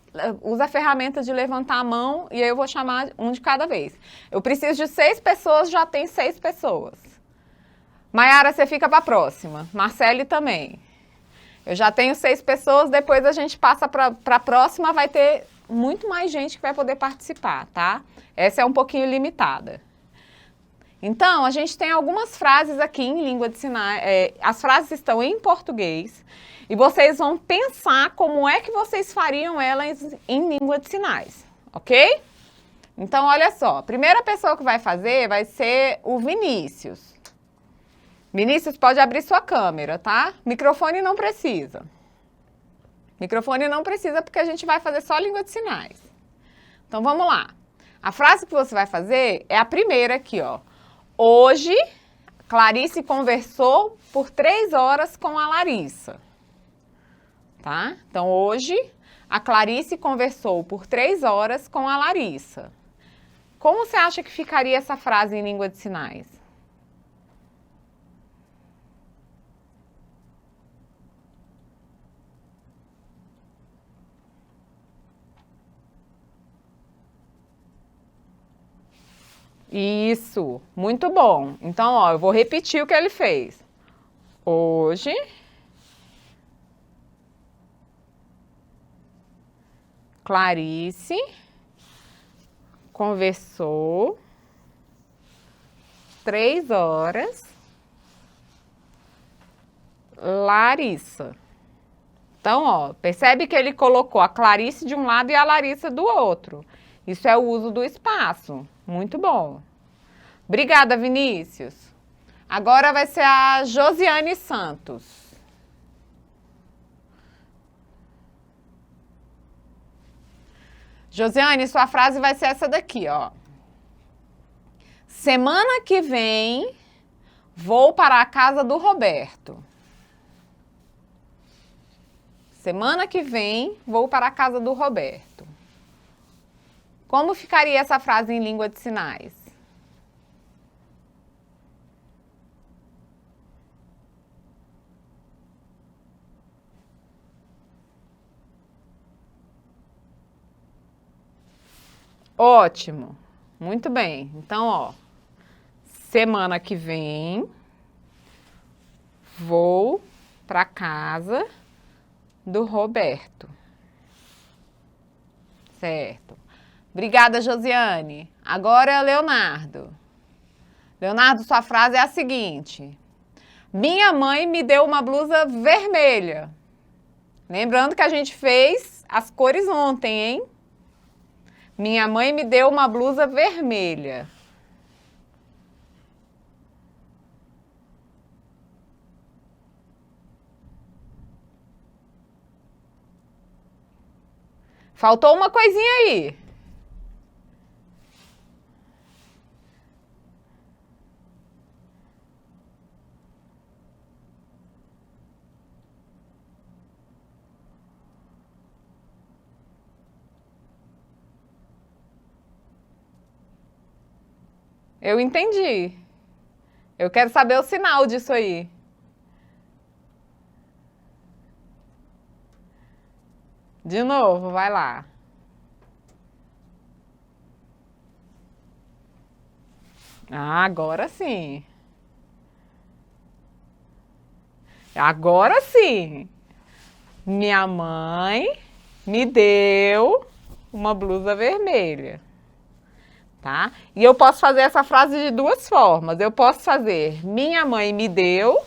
usa a ferramenta de levantar a mão e aí eu vou chamar um de cada vez. Eu preciso de 6 pessoas, já tem 6 pessoas. Maiara, você fica para a próxima. Marcele também. Eu já tenho 6 pessoas, depois a gente passa para a próxima, vai ter muito mais gente que vai poder participar, tá? Essa é um pouquinho limitada. Então, a gente tem algumas frases aqui em língua de sinais. As frases estão em português e vocês vão pensar como é que vocês fariam elas em língua de sinais, ok? Então, olha só. A primeira pessoa que vai fazer vai ser o Vinícius. Vinícius, pode abrir sua câmera, tá? Microfone não precisa. Microfone não precisa porque a gente vai fazer só língua de sinais. Então, vamos lá. A frase que você vai fazer é a primeira aqui, ó. Hoje, Clarice conversou por 3 horas com a Larissa. Tá? Então, hoje, a Clarice conversou por 3 horas com a Larissa. Como você acha que ficaria essa frase em língua de sinais? Isso, muito bom. Então, ó, eu vou repetir o que ele fez. Hoje, Clarice conversou 3 horas. Larissa. Então, ó, percebe que ele colocou a Clarice de um lado e a Larissa do outro. Isso é o uso do espaço. Muito bom. Obrigada, Vinícius. Agora vai ser a Josiane Santos. Josiane, sua frase vai ser essa daqui, ó. Semana que vem, vou para a casa do Roberto. Semana que vem, vou para a casa do Roberto. Como ficaria essa frase em língua de sinais? Ótimo. Muito bem. Então, ó, semana que vem, vou para casa do Roberto. Certo. Obrigada, Josiane. Agora é o Leonardo. Leonardo, sua frase é a seguinte. Minha mãe me deu uma blusa vermelha. Lembrando que a gente fez as cores ontem, hein? Minha mãe me deu uma blusa vermelha. Faltou uma coisinha aí. Eu entendi. Eu quero saber o sinal disso aí. De novo, vai lá. Ah, agora sim. Agora sim. Minha mãe me deu uma blusa vermelha. Tá? E eu posso fazer essa frase de 2 formas. Eu posso fazer, minha mãe me deu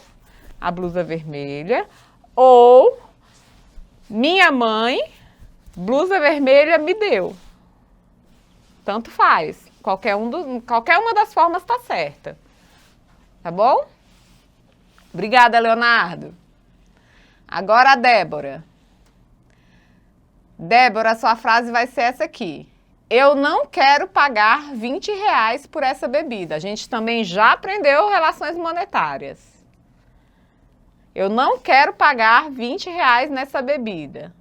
a blusa vermelha, ou minha mãe, blusa vermelha, me deu. Tanto faz. Qualquer uma das formas está certa. Tá bom? Obrigada, Leonardo. Agora a Débora. Débora, sua frase vai ser essa aqui. Eu não quero pagar R$20 por essa bebida. A gente também já aprendeu relações monetárias. Eu não quero pagar R$20 nessa bebida.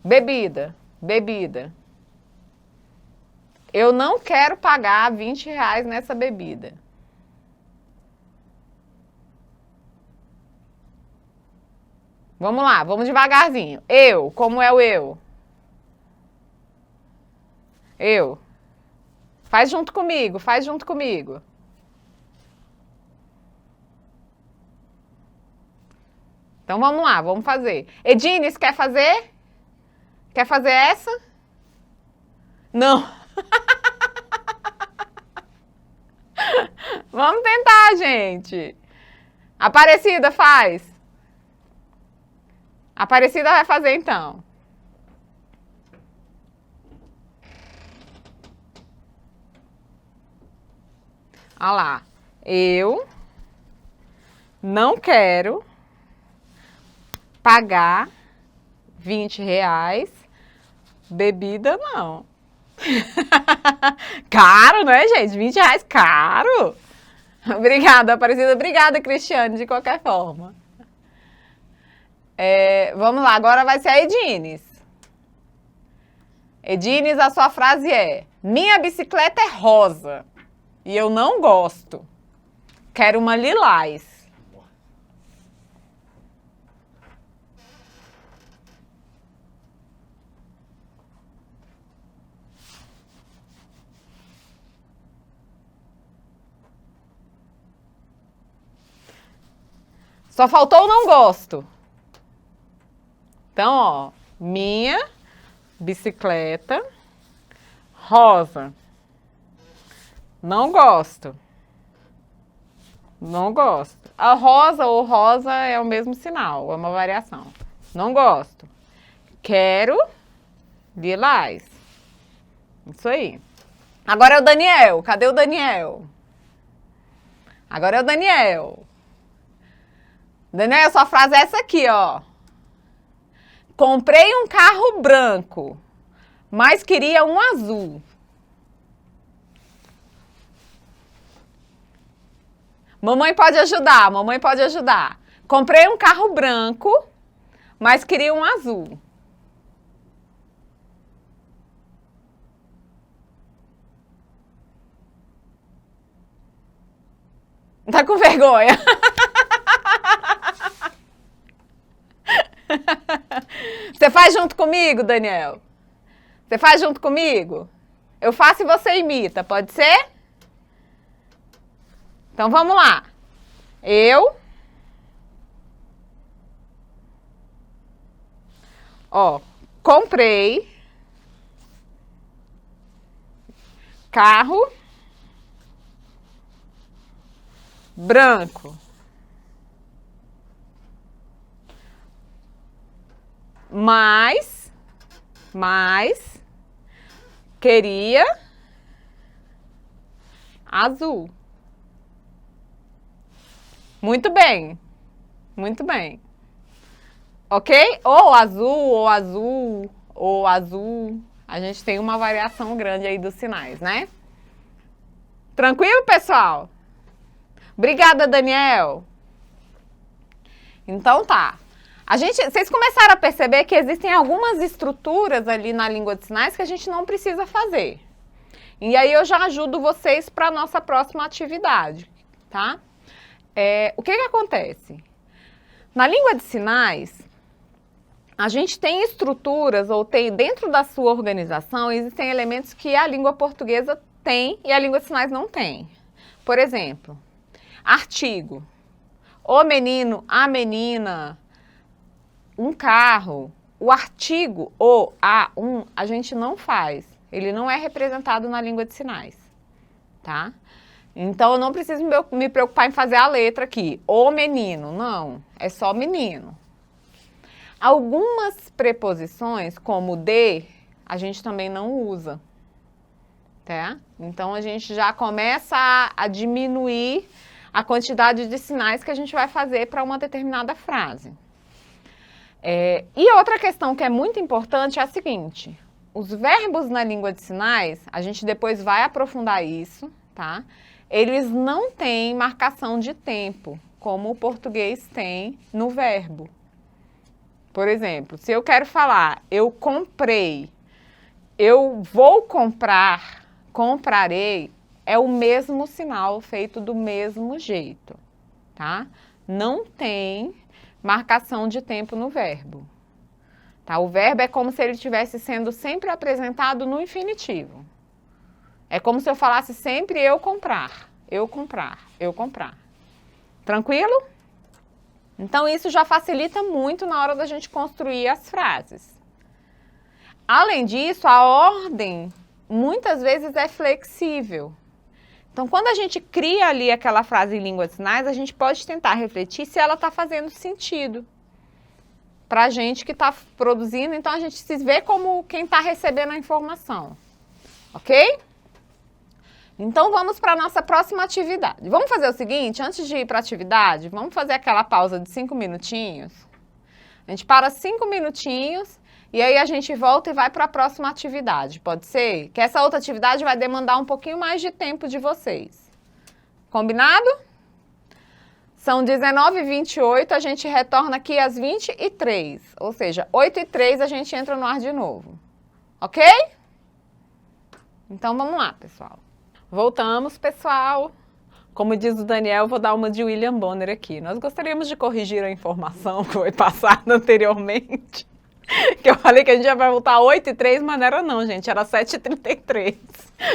Bebida, bebida. Eu não quero pagar R$20 nessa bebida. Vamos lá, vamos devagarzinho. Eu, como é o eu? Eu. Faz junto comigo, faz junto comigo. Então vamos lá, vamos fazer. Edines, quer fazer? Quer fazer essa? Não. Vamos tentar, gente. Aparecida, faz. Aparecida vai fazer então. Olha lá. Eu não quero pagar R$20. Bebida, não. Caro, não é, gente? R$20, caro. Obrigada, Aparecida. Obrigada, Cristiane, de qualquer forma. Vamos lá, agora vai ser a Edines. Edines, a sua frase é: minha bicicleta é rosa e eu não gosto. Quero uma lilás. Só faltou o não gosto. Então, ó, minha bicicleta rosa. Não gosto. Não gosto. A rosa ou rosa é o mesmo sinal, é uma variação. Não gosto. Quero lilás. Isso aí. Agora é o Daniel. Cadê o Daniel? Agora é o Daniel. Daniel, sua frase é essa aqui, ó. Comprei um carro branco, mas queria um azul. Mamãe pode ajudar, mamãe pode ajudar. Comprei um carro branco, mas queria um azul. Tá com vergonha? Você faz junto comigo, Daniel? Você faz junto comigo? Eu faço e você imita, pode ser? Então vamos lá. Comprei carro branco, mas queria azul. Muito bem, muito bem. Ok? Ou azul. A gente tem uma variação grande aí dos sinais, né? Tranquilo, pessoal? Obrigada, Daniel. Então tá. Vocês começaram a perceber que existem algumas estruturas ali na língua de sinais que a gente não precisa fazer. E aí eu já ajudo vocês para a nossa próxima atividade, tá? O que acontece? Na língua de sinais, a gente tem estruturas, ou tem dentro da sua organização, existem elementos que a língua portuguesa tem e a língua de sinais não tem. Por exemplo, artigo. O menino, a menina, um carro. O artigo o, a, um, a gente não faz. Ele não é representado na língua de sinais, tá? Então, eu não preciso me preocupar em fazer a letra aqui. O menino, não. É só menino. Algumas preposições, como de, a gente também não usa, tá? Então, a gente já começa a diminuir a quantidade de sinais que a gente vai fazer para uma determinada frase. E outra questão que é muito importante é a seguinte. Os verbos na língua de sinais, a gente depois vai aprofundar isso, tá? Eles não têm marcação de tempo, como o português tem no verbo. Por exemplo, se eu quero falar, eu comprei, eu vou comprar, comprarei, é o mesmo sinal feito do mesmo jeito, tá? Não tem marcação de tempo no verbo. Tá? O verbo é como se ele estivesse sendo sempre apresentado no infinitivo. É como se eu falasse sempre eu comprar, eu comprar, eu comprar. Tranquilo? Então, isso já facilita muito na hora da gente construir as frases. Além disso, a ordem, muitas vezes, é flexível. Então, quando a gente cria ali aquela frase em língua de sinais, a gente pode tentar refletir se ela está fazendo sentido para a gente que está produzindo. Então, a gente se vê como quem está recebendo a informação. Ok? Então, vamos para a nossa próxima atividade. Vamos fazer o seguinte, antes de ir para a atividade, vamos fazer aquela pausa de 5 minutinhos. A gente para 5 minutinhos e aí a gente volta e vai para a próxima atividade. Pode ser? Que essa outra atividade vai demandar um pouquinho mais de tempo de vocês. Combinado? São 19h28, a gente retorna aqui às 20h03. Ou seja, 8h03 a gente entra no ar de novo. Ok? Então, vamos lá, pessoal. Voltamos, pessoal. Como diz o Daniel, vou dar uma de William Bonner aqui. Nós gostaríamos de corrigir a informação que foi passada anteriormente. Que eu falei que a gente já vai voltar às 8h03, mas não era não, gente. Era 7h33.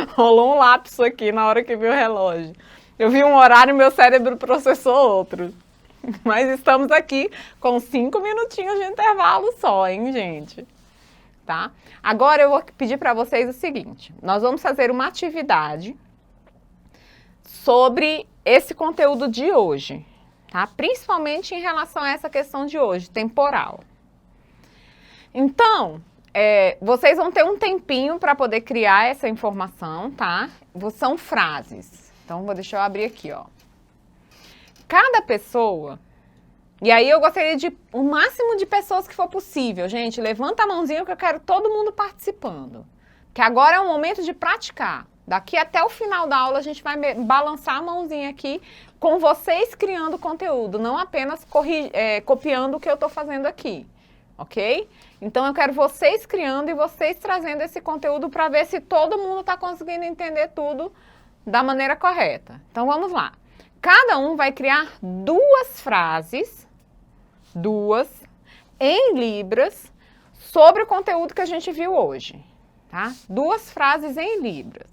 Rolou um lapso aqui na hora que vi o relógio. Eu vi um horário e meu cérebro processou outro. Mas estamos aqui com 5 minutinhos de intervalo só, hein, gente? Tá? Agora eu vou pedir para vocês o seguinte, nós vamos fazer uma atividade sobre esse conteúdo de hoje, tá? Principalmente em relação a essa questão de hoje, temporal. Então, vocês vão ter um tempinho para poder criar essa informação, tá? São frases. Então, deixa eu abrir aqui, ó. Cada pessoa... E aí eu gostaria de o máximo de pessoas que for possível. Gente, levanta a mãozinha que eu quero todo mundo participando. Que agora é o momento de praticar. Daqui até o final da aula a gente vai balançar a mãozinha aqui com vocês criando conteúdo, não apenas copiando o que eu estou fazendo aqui, ok? Então eu quero vocês criando e vocês trazendo esse conteúdo para ver se todo mundo está conseguindo entender tudo da maneira correta. Então vamos lá. Cada um vai criar 2 frases, em libras, sobre o conteúdo que a gente viu hoje, tá? 2 frases em libras.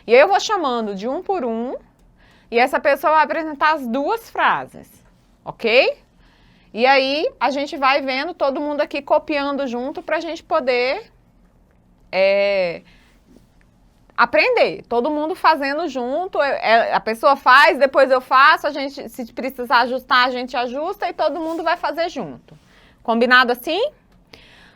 E aí eu vou chamando de um por um, e essa pessoa vai apresentar as 2 frases, ok? E aí a gente vai vendo todo mundo aqui copiando junto para a gente poder aprender. Todo mundo fazendo junto, a pessoa faz, depois eu faço, a gente, se precisar ajustar, a gente ajusta e todo mundo vai fazer junto. Combinado assim?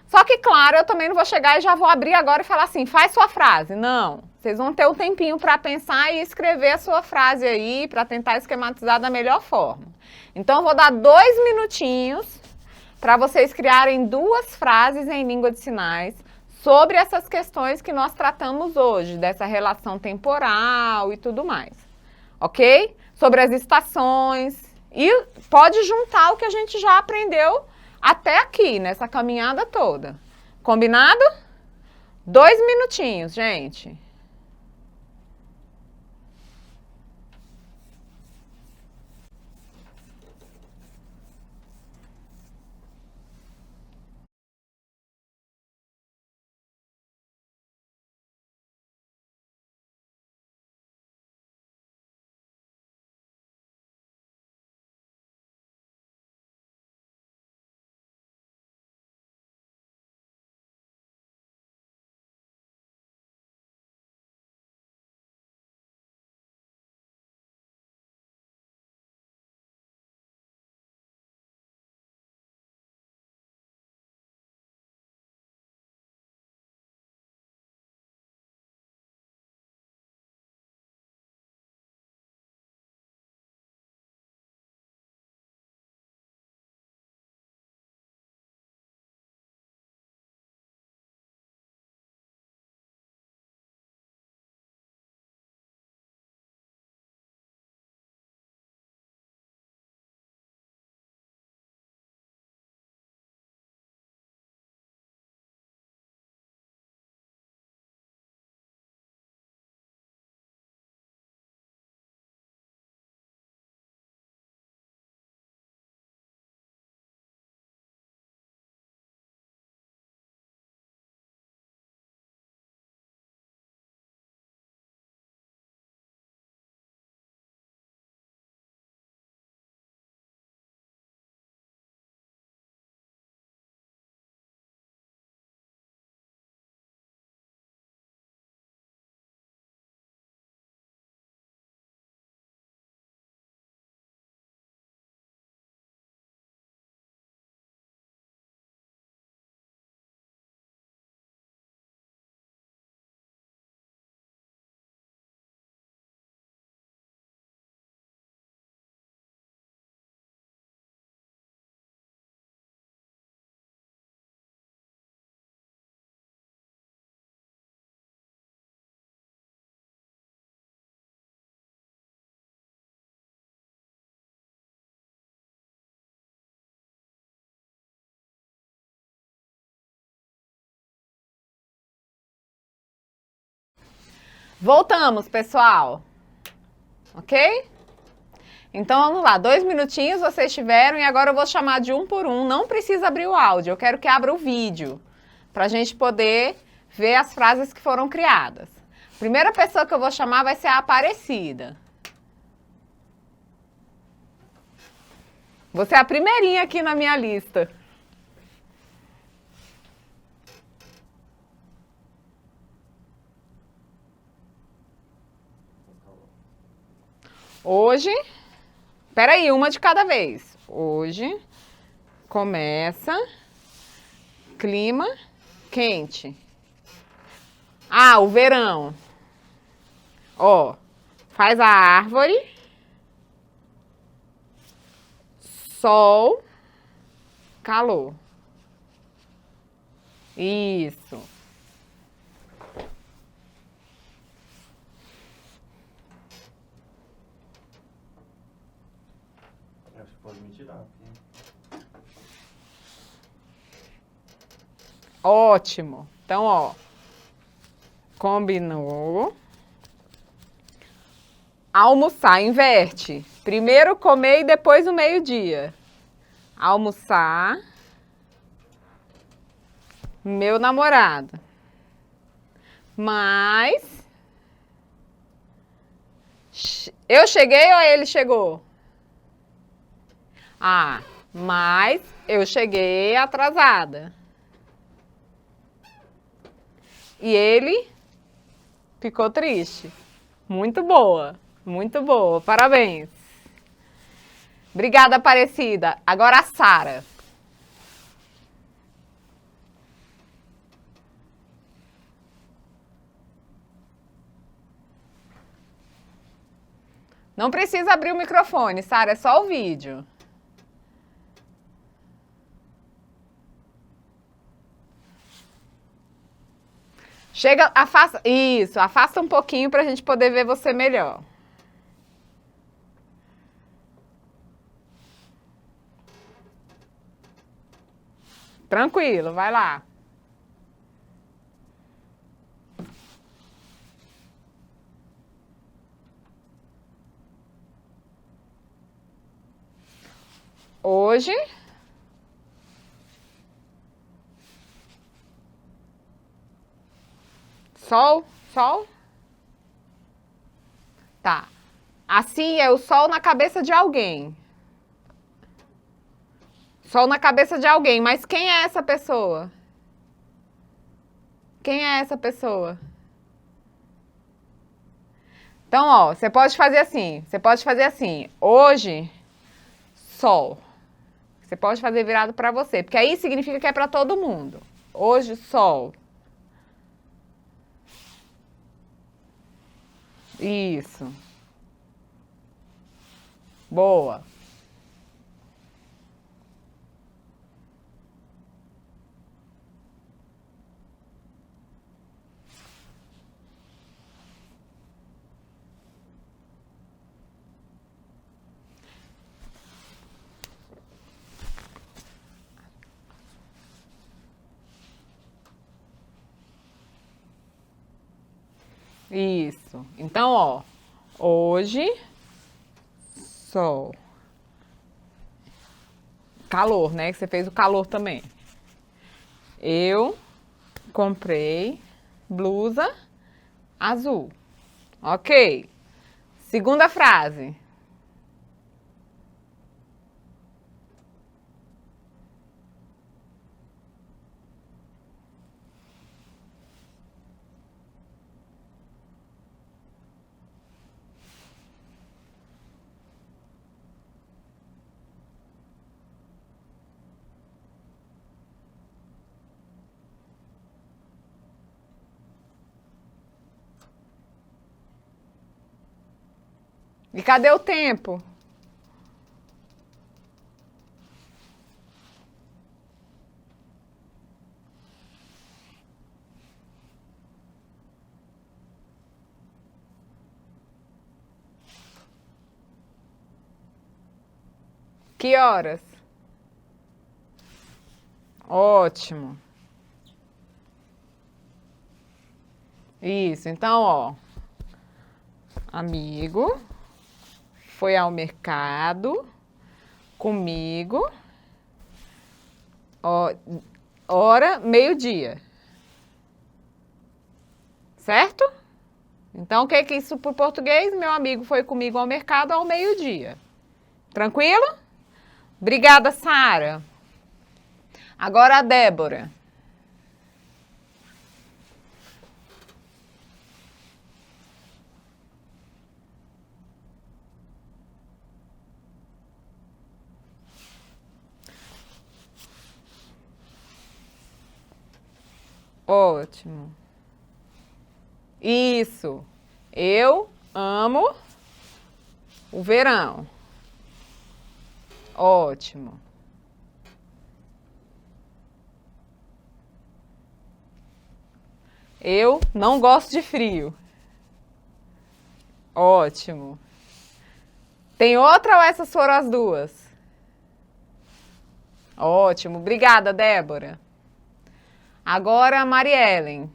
Só que, claro, eu também não vou chegar e já vou abrir agora e falar assim, faz sua frase. Não, vocês vão ter um tempinho para pensar e escrever a sua frase aí, para tentar esquematizar da melhor forma. Então, eu vou dar 2 minutinhos para vocês criarem 2 frases em língua de sinais sobre essas questões que nós tratamos hoje, dessa relação temporal e tudo mais, ok? Sobre as estações, e pode juntar o que a gente já aprendeu até aqui, nessa caminhada toda. Combinado? 2 minutinhos, gente. Voltamos, pessoal. Ok? Então, vamos lá. 2 minutinhos vocês tiveram e agora eu vou chamar de um por um. Não precisa abrir o áudio, eu quero que abra o vídeo, para a gente poder ver as frases que foram criadas. A primeira pessoa que eu vou chamar vai ser a Aparecida. Você é a primeirinha aqui na minha lista. Hoje, peraí, uma de cada vez. Hoje começa clima quente. Ah, o verão. Ó, faz a árvore, sol, calor. Isso. Acho que pode me tirar aqui. Ótimo. Então, ó, combinou. Almoçar, inverte. Primeiro comer e depois o meio-dia. Almoçar. Meu namorado. Mas eu cheguei ou ele chegou? Ah, mas eu cheguei atrasada. E ele ficou triste. Muito boa, muito boa. Parabéns. Obrigada, Aparecida. Agora a Sara. Não precisa abrir o microfone, Sara, é só o vídeo. Chega, afasta, isso, afasta um pouquinho para a gente poder ver você melhor. Tranquilo, vai lá. Hoje sol, sol. Tá. Assim é o sol na cabeça de alguém. Sol na cabeça de alguém, mas quem é essa pessoa? Quem é essa pessoa? Então, ó, você pode fazer assim, hoje, sol. Você pode fazer virado para você, porque aí significa que é para todo mundo. Hoje, sol. Isso. Boa. Isso. Então, ó, hoje, sol. Calor, né? Que você fez o calor também. Eu comprei blusa azul. Ok. Segunda frase. E cadê o tempo? Que horas? Ótimo. Isso, então, ó. Amigo foi ao mercado comigo, ó, hora meio-dia. Certo? Então, o que é isso para o português? Meu amigo foi comigo ao mercado ao meio-dia. Tranquilo? Obrigada, Sara. Agora a Débora. Ótimo. Isso. Eu amo o verão. Ótimo. Eu não gosto de frio. Ótimo. Tem outra ou essas foram as duas? Ótimo. Obrigada, Débora. Agora a Mariellen.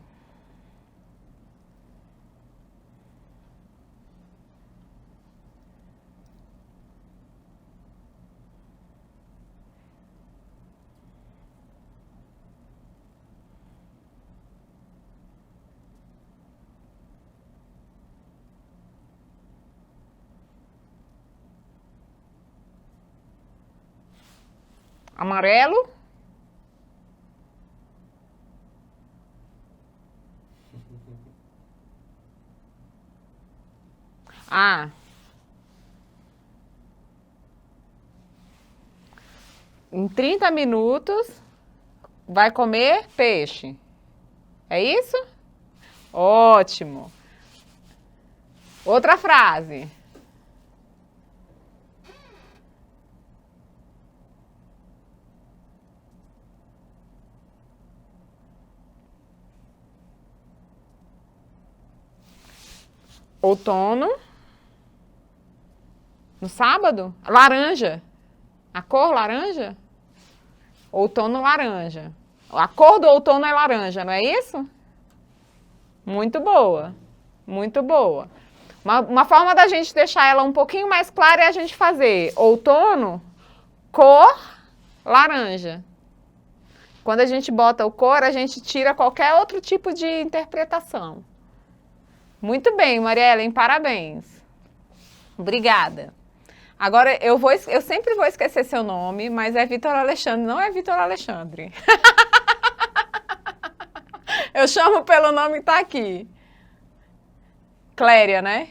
Amarelo? Ah. Em 30 minutos vai comer peixe. É isso? Ótimo. Outra frase. Outono. No sábado? Laranja. A cor laranja? Outono laranja. A cor do outono é laranja, não é isso? Muito boa. Muito boa. Uma forma da gente deixar ela um pouquinho mais clara é a gente fazer outono, cor, laranja. Quando a gente bota o cor, a gente tira qualquer outro tipo de interpretação. Muito bem, Mariellen, parabéns. Obrigada. Agora, eu sempre vou esquecer seu nome, mas é Vitor Alexandre, não é Vitor Alexandre. Eu chamo pelo nome que tá aqui. Cléria, né?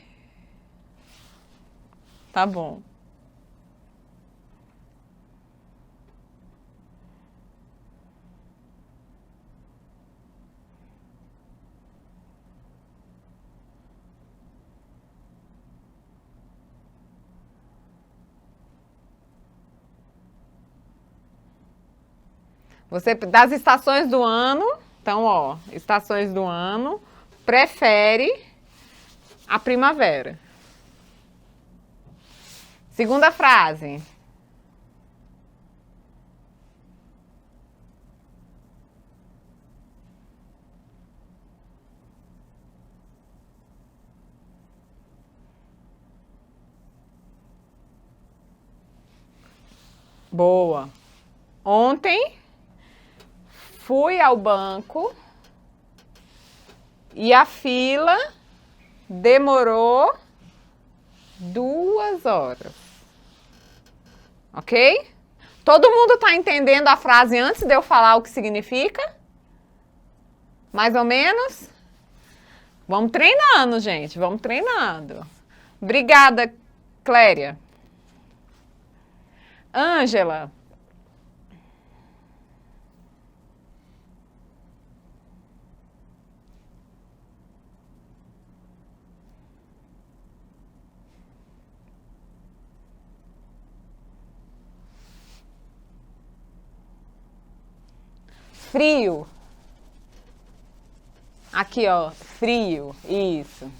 Tá bom. Você, das estações do ano, então, ó, estações do ano, prefere a primavera. Segunda frase. Boa. Ontem fui ao banco e a fila demorou 2 horas. Ok? Todo mundo está entendendo a frase antes de eu falar o que significa? Mais ou menos? Vamos treinando, gente. Vamos treinando. Obrigada, Cléria. Ângela. Frio. Aqui, ó, frio, isso.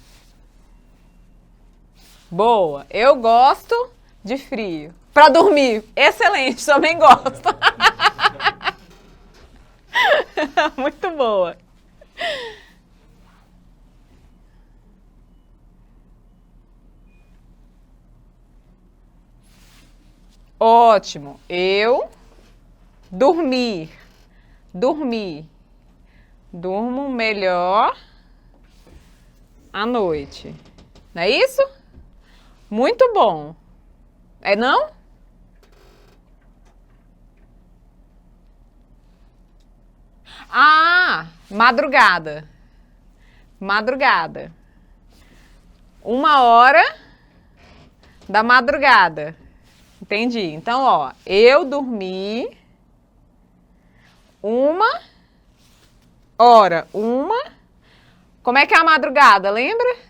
Boa, eu gosto de frio. Para dormir, excelente, também gosto. Muito boa. Ótimo, eu dormir. Durmo melhor à noite. Não é isso? Muito bom. É não? Ah, madrugada. Madrugada. 1h da madrugada. Entendi. Então, ó, eu dormi 1h. Como é que é a madrugada, lembra?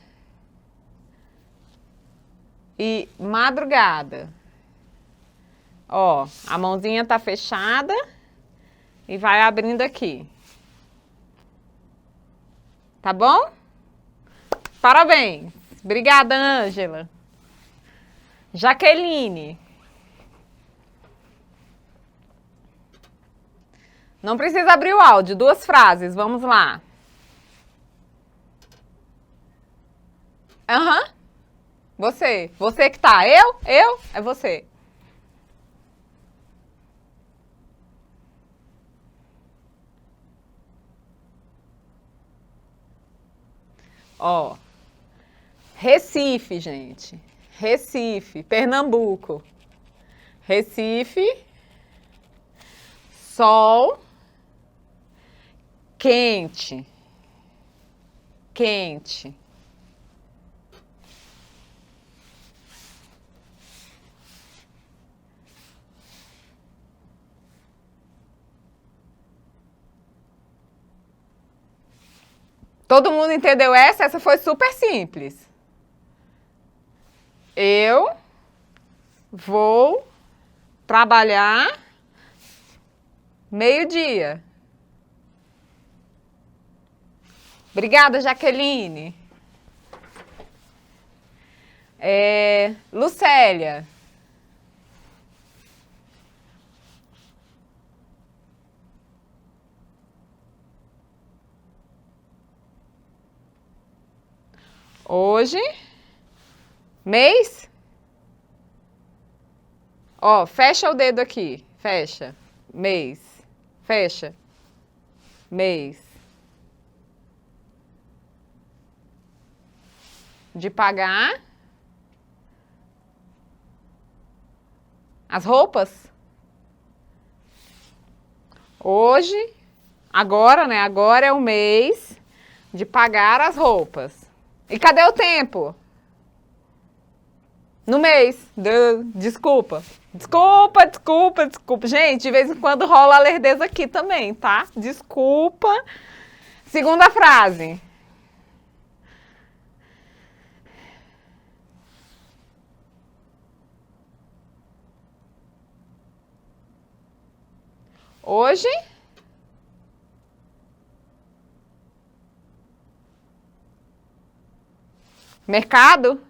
E madrugada. Ó, a mãozinha tá fechada e vai abrindo aqui. Tá bom? Parabéns. Obrigada, Ângela. Jaqueline. Não precisa abrir o áudio, 2 frases, vamos lá. Aham. Você que tá. Eu? É você. Ó. Recife, gente. Recife, Pernambuco. Recife. Sol. Quente. Quente. Todo mundo entendeu essa? Essa foi super simples. Eu vou trabalhar meio-dia. Obrigada, Jaqueline. Lucélia. Hoje, mês. Ó, fecha o dedo aqui. Fecha. Mês. Fecha. Mês. De pagar as roupas. Hoje, agora, né? Agora é o mês de pagar as roupas. E cadê o tempo? No mês. Desculpa. Desculpa. Gente, de vez em quando rola a lerdeza aqui também, tá? Desculpa. Segunda frase. Hoje. Mercado.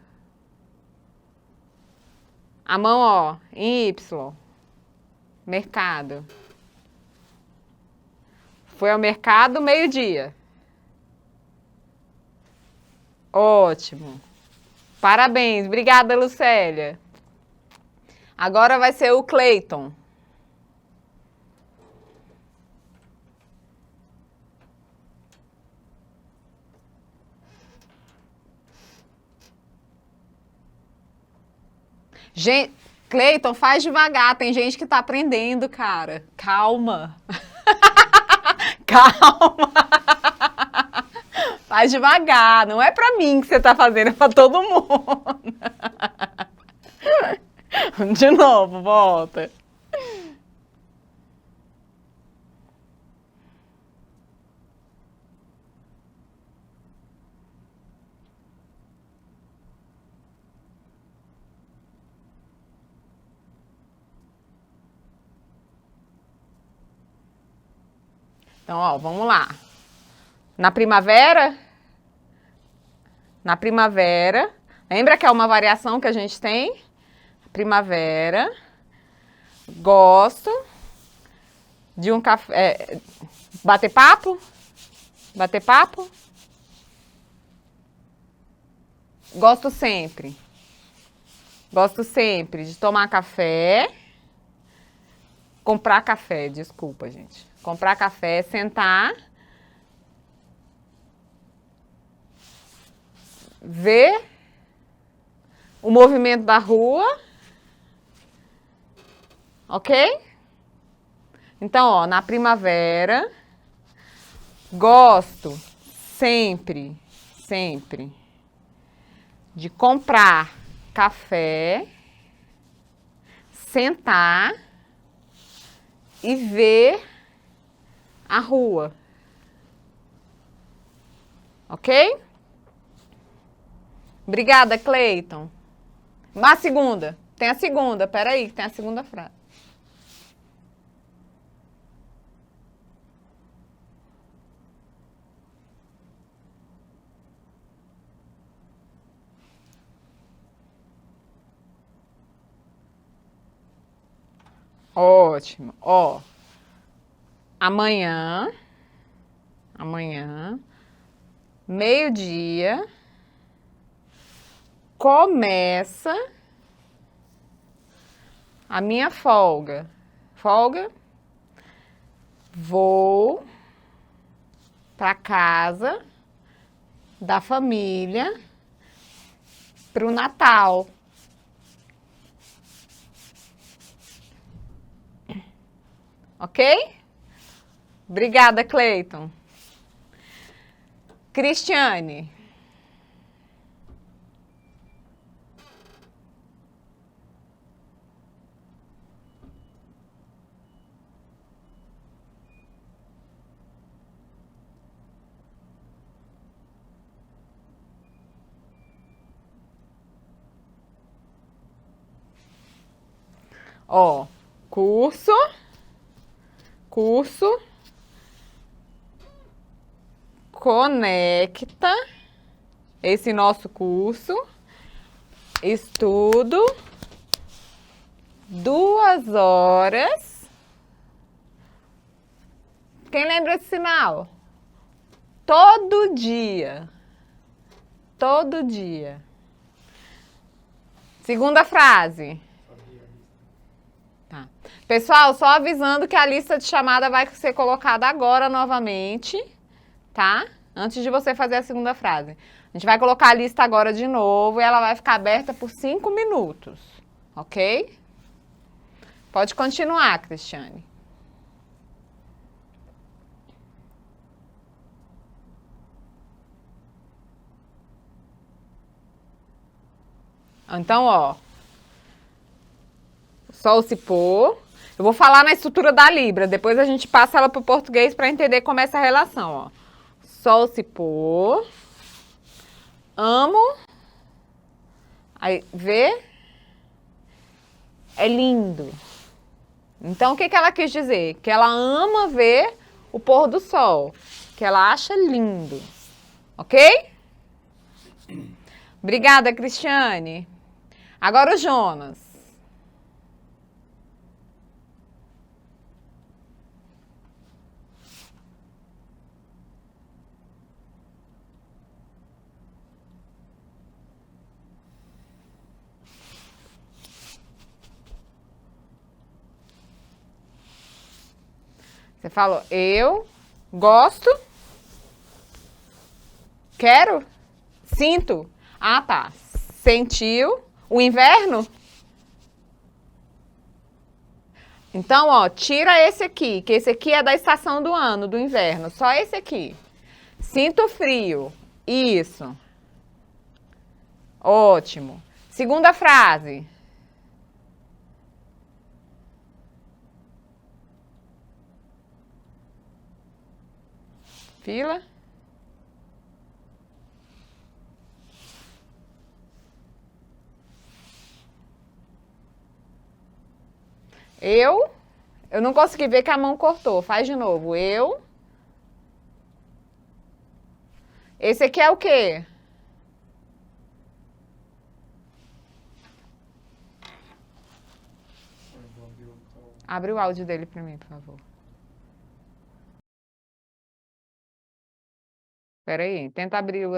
A mão, ó, em Y. Mercado. Foi ao mercado meio-dia. Ótimo. Parabéns. Obrigada, Lucélia. Agora vai ser o Cleiton. Gente, Cleiton, faz devagar. Tem gente que tá aprendendo, cara. Calma. Calma. Faz devagar. Não é pra mim que você tá fazendo, é pra todo mundo. De novo, volta. Então, ó, vamos lá. Na primavera, lembra que é uma variação que a gente tem? Primavera, gosto de um café, bater papo, gosto sempre de tomar café, comprar café, desculpa, gente. Comprar café, sentar, ver o movimento da rua, ok? Então, ó, na primavera, Gosto sempre, sempre de comprar café, sentar e ver a rua. Ok? Obrigada, Cleiton. Mas a segunda. Tem a segunda. Peraí, tem a segunda frase. Ótimo. Ó, amanhã, meio-dia, começa a minha folga. Folga. Vou para casa da família para o Natal. Ok? Obrigada, Cleiton. Cristiane. Ó, curso, conecta esse nosso curso, estudo, 2 horas. Quem lembra desse sinal? Todo dia. Todo dia. Segunda frase. Tá. Pessoal, só avisando que a lista de chamada vai ser colocada agora novamente, tá? Antes de você fazer a segunda frase. A gente vai colocar a lista agora de novo e ela vai ficar aberta por 5 minutos, ok? Pode continuar, Cristiane. Então, ó, Sol se pôr. Eu vou falar na estrutura da Libra, depois a gente passa ela para o português para entender como é essa relação, ó. Sol se pôr. Amo. Aí, vê. É lindo. Então, o que que ela quis dizer? Que ela ama ver o pôr do sol. Que ela acha lindo. Ok? Obrigada, Cristiane. Agora o Jonas. Você falou, eu gosto, quero, sinto. Ah, tá. Sentiu o inverno? Então, ó, tira esse aqui, que esse aqui é da estação do ano, do inverno. Só esse aqui. Sinto frio. Isso. Ótimo. Segunda frase. Fila. Eu não consegui ver que a mão cortou. Faz de novo. Esse aqui é o quê? Abre o áudio dele para mim, por favor. Espera aí, tenta abrir o...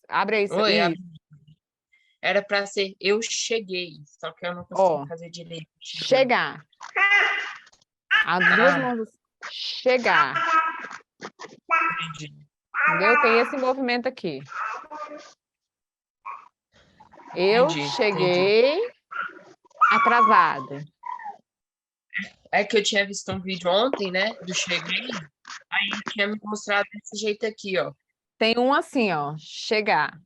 Abre aí. Oi, era para ser eu cheguei, só que eu não consegui fazer direito. Chegar. As duas mãos. Chegar. Entendi. Entendeu? Tem esse movimento aqui. Eu cheguei atrasado. É que eu tinha visto um vídeo ontem, né, do cheguei, Aí ele tinha me mostrado desse jeito aqui, ó. Tem um assim, ó, chegar.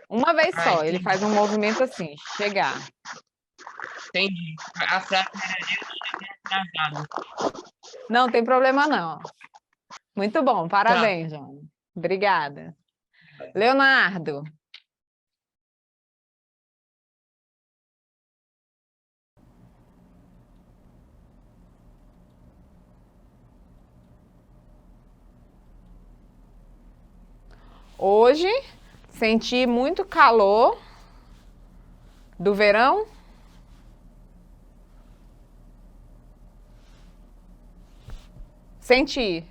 Uma vez só, ele faz um movimento assim, chegar. Entendi. A frase era eu cheguei atrasado. Não tem problema não. Muito bom, parabéns, João. Obrigada. Leonardo. Hoje senti muito calor do verão. Senti.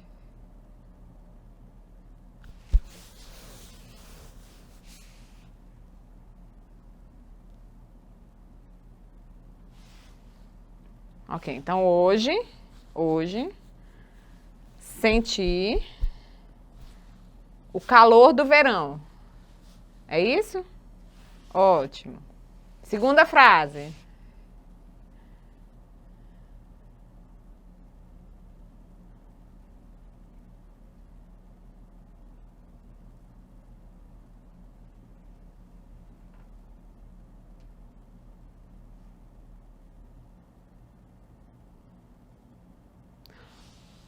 Ok, então hoje senti o calor do verão. É isso? Ótimo. Segunda frase.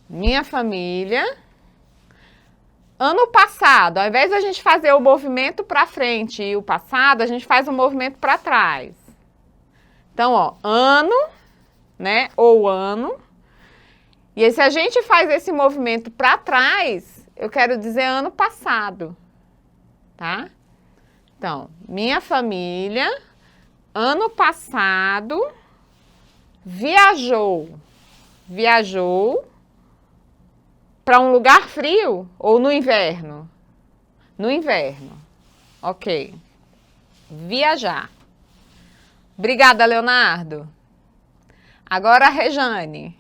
Minha família. Ano passado, ao invés de a gente fazer o movimento para frente e o passado, a gente faz o movimento para trás. Então, ó, ano, né? Ou ano. E aí, se a gente faz esse movimento para trás, eu quero dizer ano passado, tá? Então, minha família, ano passado, viajou para um lugar frio ou no inverno? No inverno. Ok. Viajar. Obrigada, Leonardo. Agora a Rejane.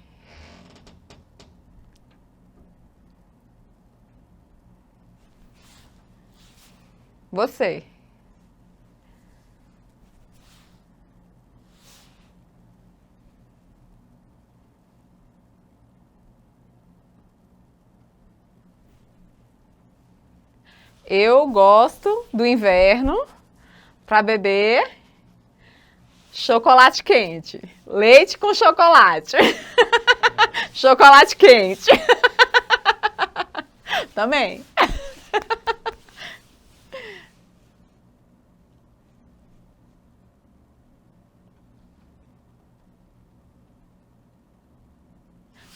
Você. Eu gosto do inverno para beber chocolate quente. Leite com chocolate. Chocolate quente. Também.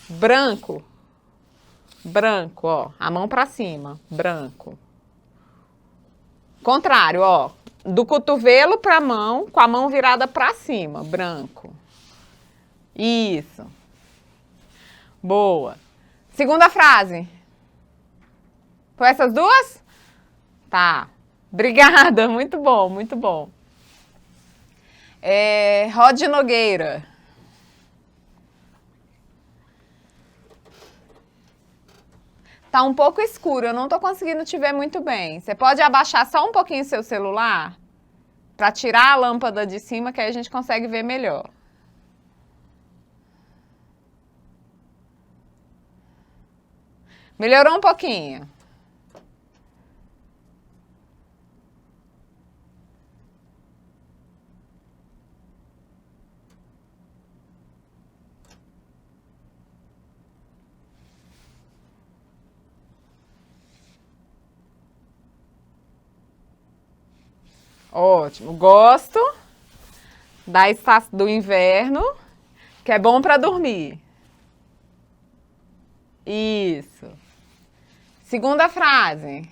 Branco. Branco, ó. A mão para cima. Branco. Contrário, ó. Do cotovelo para a mão, com a mão virada para cima. Branco. Isso. Boa. Segunda frase. Foi essas duas? Tá. Obrigada. Muito bom, muito bom. Rod Nogueira. Tá um pouco escuro, eu não tô conseguindo te ver muito bem. Você pode abaixar só um pouquinho seu celular para tirar a lâmpada de cima, que aí a gente consegue ver melhor. Melhorou um pouquinho. Ótimo. Gosto do inverno, que é bom para dormir. Isso. Segunda frase.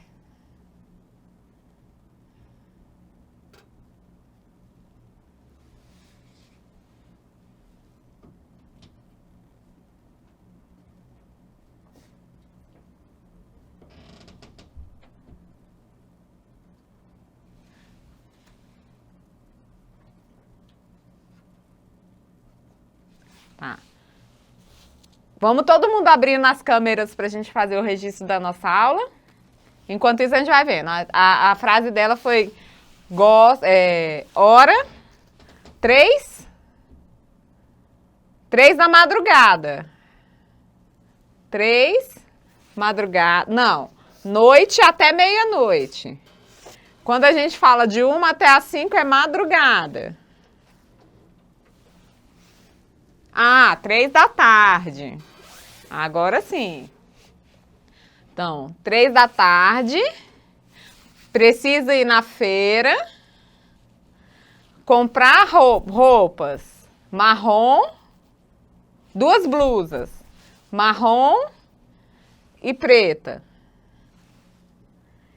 Tá. Vamos todo mundo abrindo as câmeras para a gente fazer o registro da nossa aula. Enquanto isso, a gente vai vendo. A frase dela foi hora 3 da madrugada. 3 Madrugada. Não, noite até meia-noite. Quando a gente fala de 1 até as 5 é madrugada. Ah, 3 da tarde. Agora sim. Então, 3 da tarde, precisa ir na feira, comprar roupas marrom, 2 blusas, marrom e preta.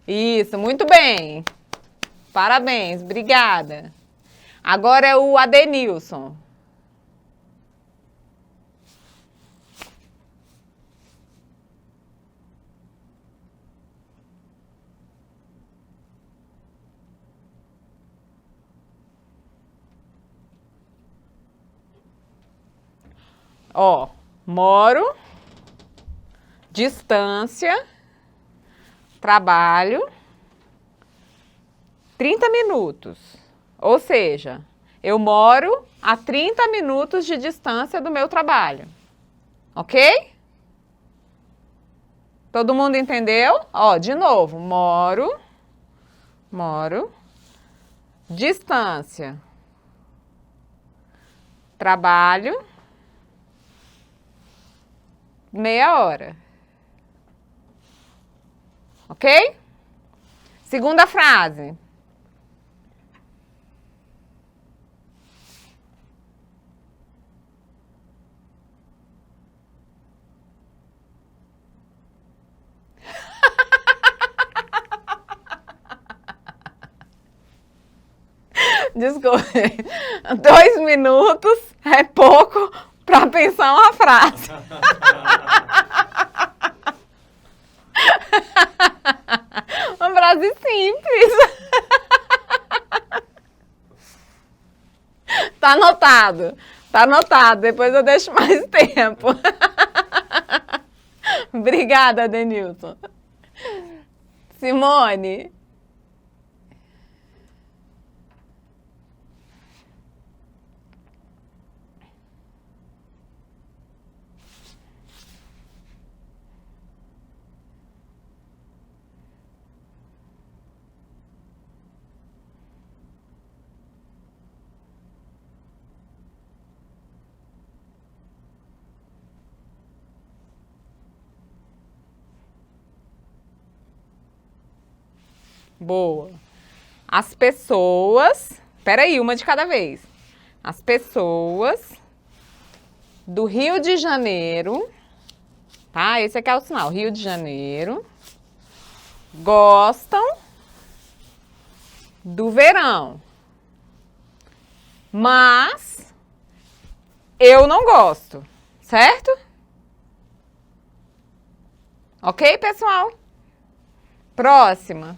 Isso, muito bem. Parabéns, obrigada. Agora é o Adenilson. Ó, moro, distância, trabalho, 30 minutos. Ou seja, eu moro a 30 minutos de distância do meu trabalho. Ok? Todo mundo entendeu? Ó, de novo, moro, distância, trabalho, meia hora. Ok? Segunda frase. Desculpe. 2 minutos é pouco para pensar uma frase. Uma frase simples. Tá anotado. Tá anotado. Depois eu deixo mais tempo. Obrigada, Denilson. Simone. Boa. As pessoas... Peraí, uma de cada vez. As pessoas do Rio de Janeiro, tá? Esse aqui é o sinal. Rio de Janeiro gostam do verão. Mas eu não gosto, certo? Ok, pessoal? Próxima.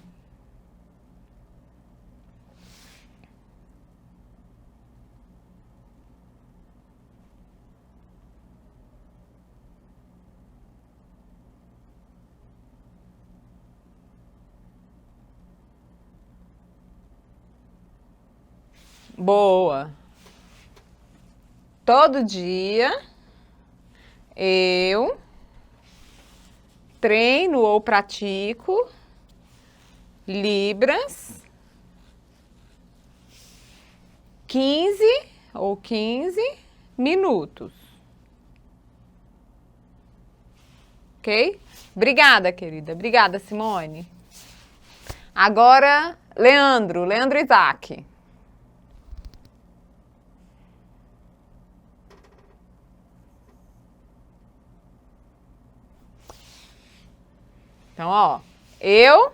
Boa. Todo dia eu treino ou pratico libras 15 minutos. Ok? Obrigada, querida. Obrigada, Simone. Agora, Leandro Isaac. Então, ó, eu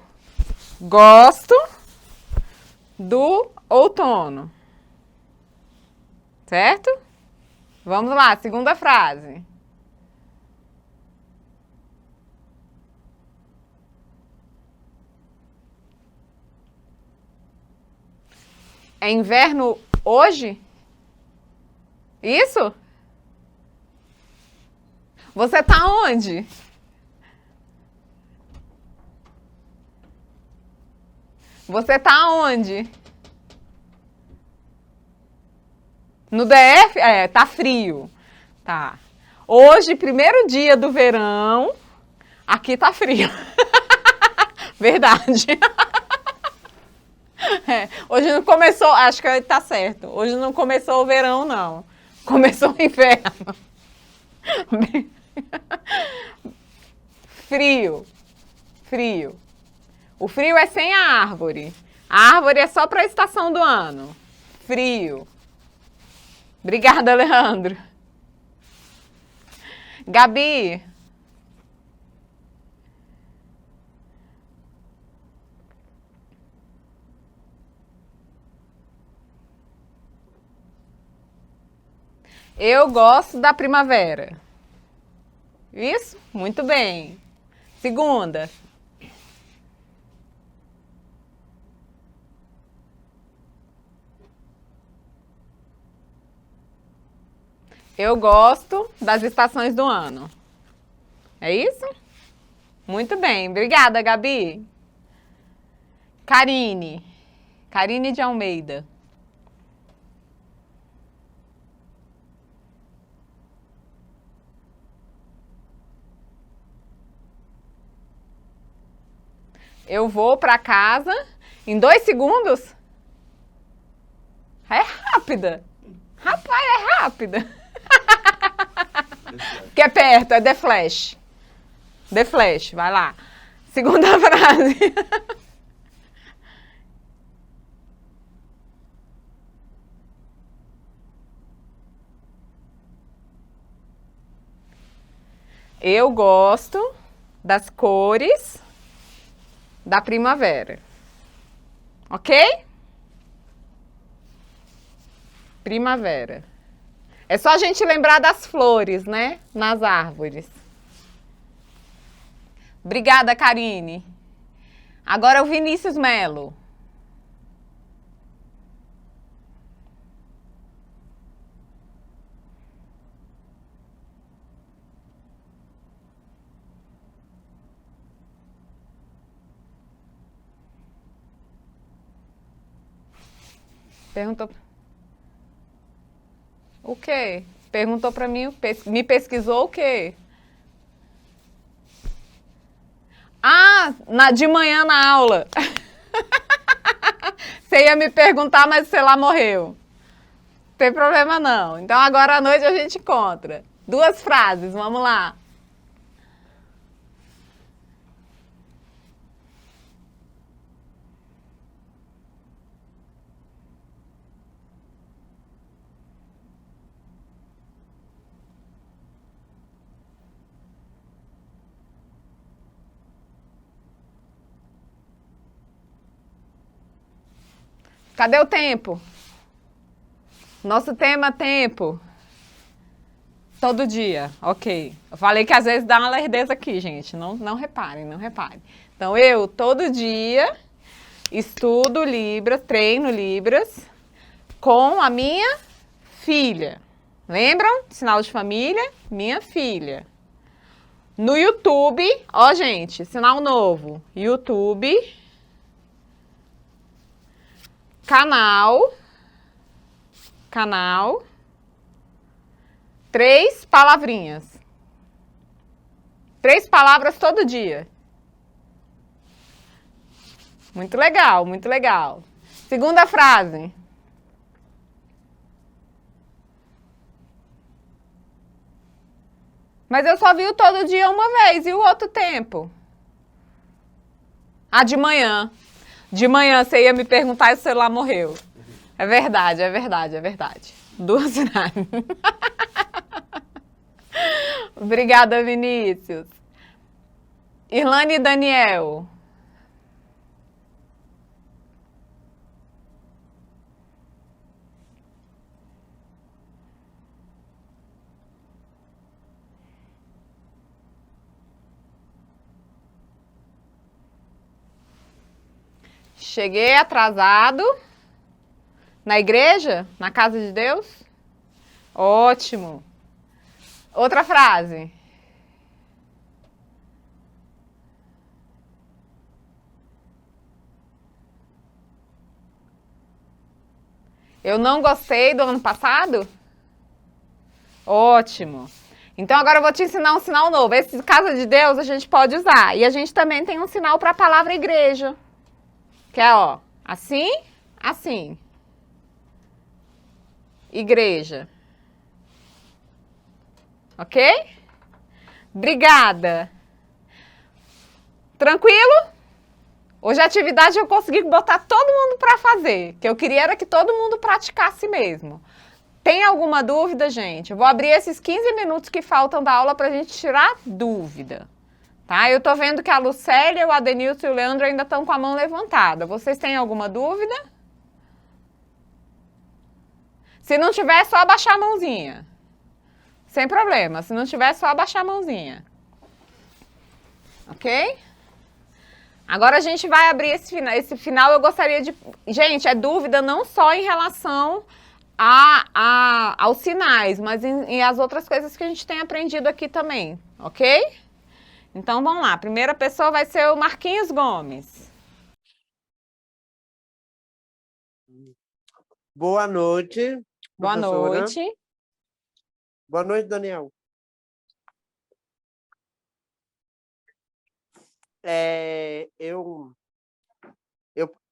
gosto do outono. Certo? Vamos lá, segunda frase. É inverno hoje? Isso? Você tá onde? Você tá onde? No DF? É, tá frio. Tá. Hoje, primeiro dia do verão, Aqui tá frio. Verdade. Hoje não começou, acho que tá certo. Hoje não começou o verão, não. Começou o inverno. Frio. Frio. O frio é sem a árvore. A árvore é só para a estação do ano. Frio. Obrigada, Leandro. Gabi. Eu gosto da primavera. Isso? Muito bem. Segunda. Eu gosto das estações do ano. É isso? Muito bem. Obrigada, Gabi. Karine. Karine de Almeida. Eu vou para casa em 2 segundos. É rápida. Rapaz, é rápida. Que é perto, é The Flash. The Flash, vai lá. Segunda frase. Eu gosto das cores da primavera. Ok? Primavera. É só a gente lembrar das flores, né? Nas árvores. Obrigada, Karine. Agora é o Vinícius Melo. Perguntou. O quê? Perguntou para mim, me pesquisou o quê? Ah, de manhã na aula. Você ia me perguntar, mas o celular morreu. Não tem problema não. Então agora à noite a gente encontra. 2 frases, vamos lá. Cadê o tempo? Nosso tema, tempo. Todo dia, ok. Eu falei que às vezes dá uma lerdeza aqui, gente. Não reparem, não reparem. Então, eu, todo dia, estudo Libras, treino Libras, com a minha filha. Lembram? Sinal de família, minha filha. No YouTube, ó, gente, sinal novo. YouTube... Canal, 3 palavrinhas. 3 palavras todo dia. Muito legal, muito legal. Segunda frase. Mas eu só vi o todo dia uma vez, e o outro tempo? Ah, de manhã. De manhã você ia me perguntar e o celular morreu. É verdade, é verdade, é verdade. 2 frases. Obrigada, Vinícius. Irlane e Daniel. Cheguei atrasado na igreja, na casa de Deus. Ótimo. Outra frase. Eu não gostei do ano passado? Ótimo. Então, agora eu vou te ensinar um sinal novo. Esse Casa de Deus a gente pode usar. E a gente também tem um sinal para a palavra igreja. Que é, ó, assim, assim. Igreja. Ok? Obrigada. Tranquilo? Hoje a atividade eu consegui botar todo mundo para fazer. O que eu queria era que todo mundo praticasse mesmo. Tem alguma dúvida, gente? Eu vou abrir esses 15 minutos que faltam da aula para a gente tirar dúvida. Tá? Eu tô vendo que a Lucélia, o Adenilson e o Leandro ainda estão com a mão levantada. Vocês têm alguma dúvida? Se não tiver, é só abaixar a mãozinha. Sem problema. Se não tiver, é só abaixar a mãozinha. Ok? Agora a gente vai abrir esse final. Esse final eu gostaria de... Gente, é dúvida não só em relação aos sinais, mas em as outras coisas que a gente tem aprendido aqui também. Ok? Então, vamos lá. A primeira pessoa vai ser o Marquinhos Gomes. Boa noite, Boa professora. noite. Boa noite, Daniel.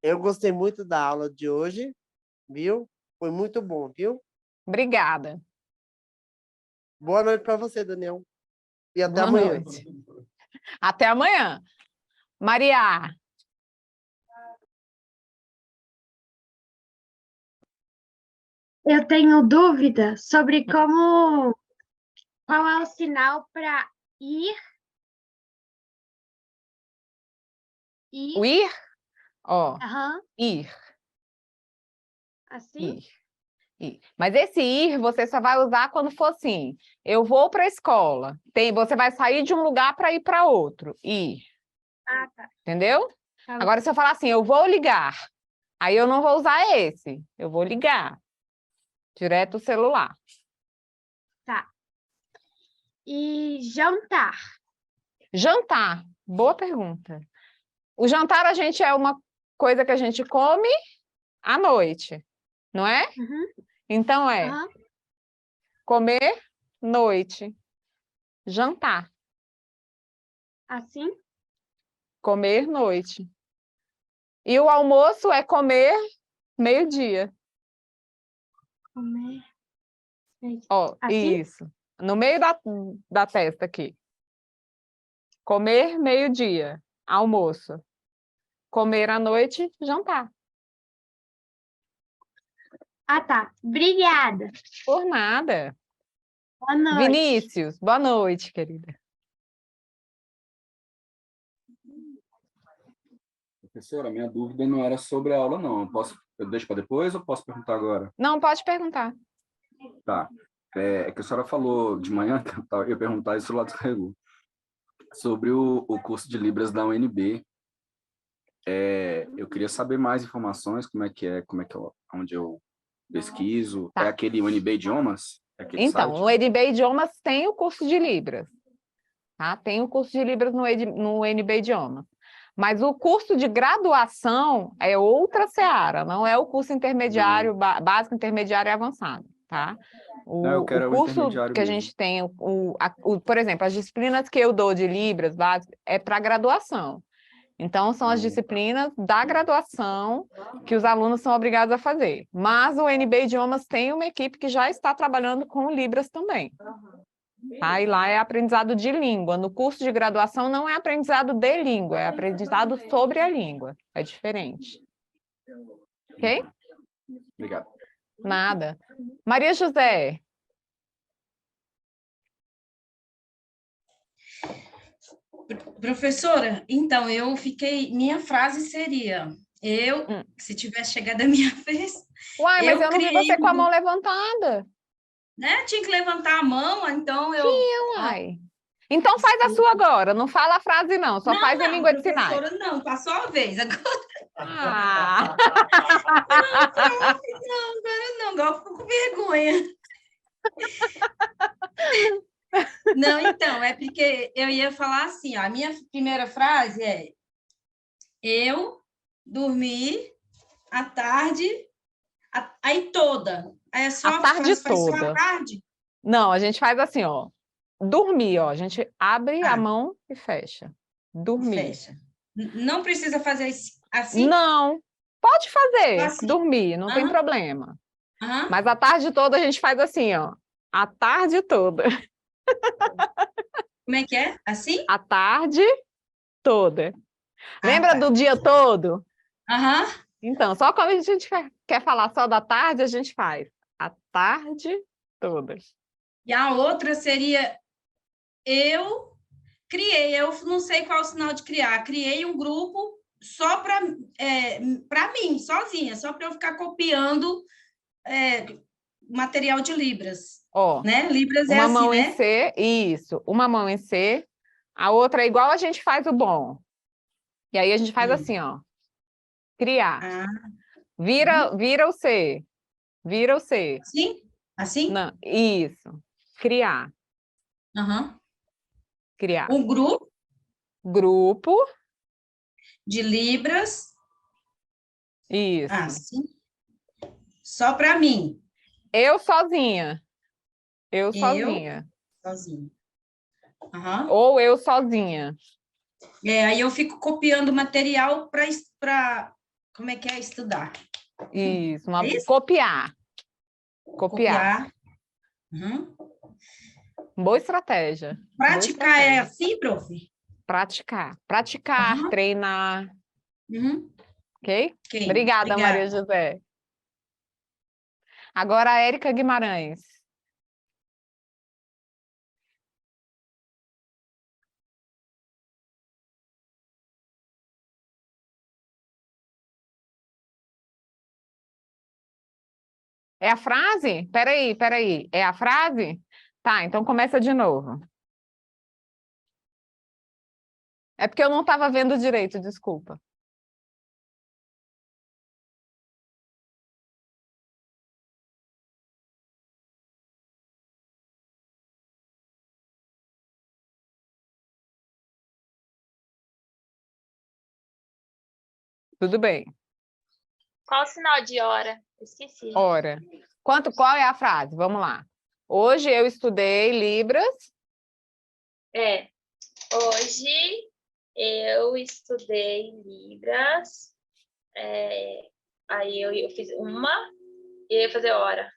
Eu gostei muito da aula de hoje, viu? Foi muito bom, viu? Obrigada. Boa noite para você, Daniel. E até Boa amanhã. noite. Até amanhã. Maria. Eu tenho dúvida sobre qual é o sinal para ir. O ir? Ó, Aham. ir. Assim? Ir. Mas esse ir você só vai usar quando for assim. Eu vou para a escola. Você vai sair de um lugar para ir para outro. Ir. Ah, tá. Entendeu? Tá. Agora, se eu falar assim, eu vou ligar. Aí eu não vou usar esse. Eu vou ligar. Direto o celular. Tá. E jantar? Jantar. Boa pergunta. O jantar a gente é uma coisa que a gente come à noite, não é? Uhum. Então é comer, noite, jantar. Assim? Comer, noite. E o almoço é comer, meio-dia. Comer. Ó, Assim? isso. No meio da testa aqui. Comer, meio-dia, almoço. Comer à noite, jantar. Ah, tá. Obrigada. Por nada. Boa noite. Vinícius, boa noite, querida. Professora, minha dúvida não era sobre a aula, não. Eu deixo para depois ou posso perguntar agora? Não, pode perguntar. Tá. É que a senhora falou de manhã, eu ia perguntar isso lá do Regu, sobre o curso de Libras da UNB. Eu queria saber mais informações, onde eu pesquiso. Tá. É aquele UNB Idiomas? É aquele Então, site? no UNB Idiomas tem o curso de Libras. Tá? Tem o curso de Libras no UNB Idiomas. Mas o curso de graduação é outra seara, não é o curso intermediário, básico, intermediário e avançado. Tá? Eu quero o o curso intermediário que a mesmo. gente tem, por exemplo, as disciplinas que eu dou de Libras básico é para graduação. Então, são as disciplinas da graduação que os alunos são obrigados a fazer. Mas o UNB Idiomas tem uma equipe que já está trabalhando com Libras também. Tá? E lá é aprendizado de língua. No curso de graduação não é aprendizado de língua, é aprendizado sobre a língua. É diferente. Ok? Obrigado. Nada. Maria José. Professora, então, minha frase seria, se tivesse chegado a minha vez... Uai, mas eu não vi você com a mão levantada. Né? Tinha que levantar a mão, então eu... Tinha, uai. Então faz a sua agora, não fala a frase não, só faz em língua de sinais. Professora, não, passou a vez, agora... Ah. Não, agora eu fico com vergonha. Não, então, é porque eu ia falar assim, ó, a minha primeira frase é: eu dormi à tarde, aí toda. Aí é só a tarde faz só toda. a tarde? Não, a gente faz assim, ó. dormir, ó. A gente abre a mão e fecha. Dormir. Fecha. Não precisa fazer assim? Não. Pode fazer, Assim. dormir, não tem problema. Aham. Mas a tarde toda a gente faz assim, ó. A tarde toda. Como é que é? Assim? A tarde toda. Lembra do dia todo? Aham. Então, só quando a gente quer falar só da tarde, a gente faz a tarde toda. E a outra seria eu não sei qual é o sinal de criar, criei um grupo só para mim, sozinha, só para eu ficar copiando material de Libras. Ó, né? Libras é uma assim, mão né? em C, isso, uma mão em C, a outra é igual a gente faz o bom. E aí a gente faz assim, ó, criar. Vira o C, vira o C. Assim? Assim? Não, isso, criar. Aham. Criar. Um grupo de Libras. Isso. Assim. Só para mim. Eu sozinha. Eu sozinha. Sozinha. Uhum. Ou eu sozinha. Aí eu fico copiando material para como é que é? Estudar. Isso, isso? Copiar. Uhum. Boa estratégia. Praticar é assim, prof? Praticar, treinar. Ok? Obrigada, Maria José. Agora a Érica Guimarães. É a frase? Peraí. É a frase? Tá, então começa de novo. É porque eu não estava vendo direito, desculpa. Tudo bem. Qual o sinal de hora? Esqueci. Hora. Qual é a frase? Vamos lá. Hoje eu estudei Libras. Hoje eu estudei Libras. Aí eu fiz uma e eu ia fazer hora.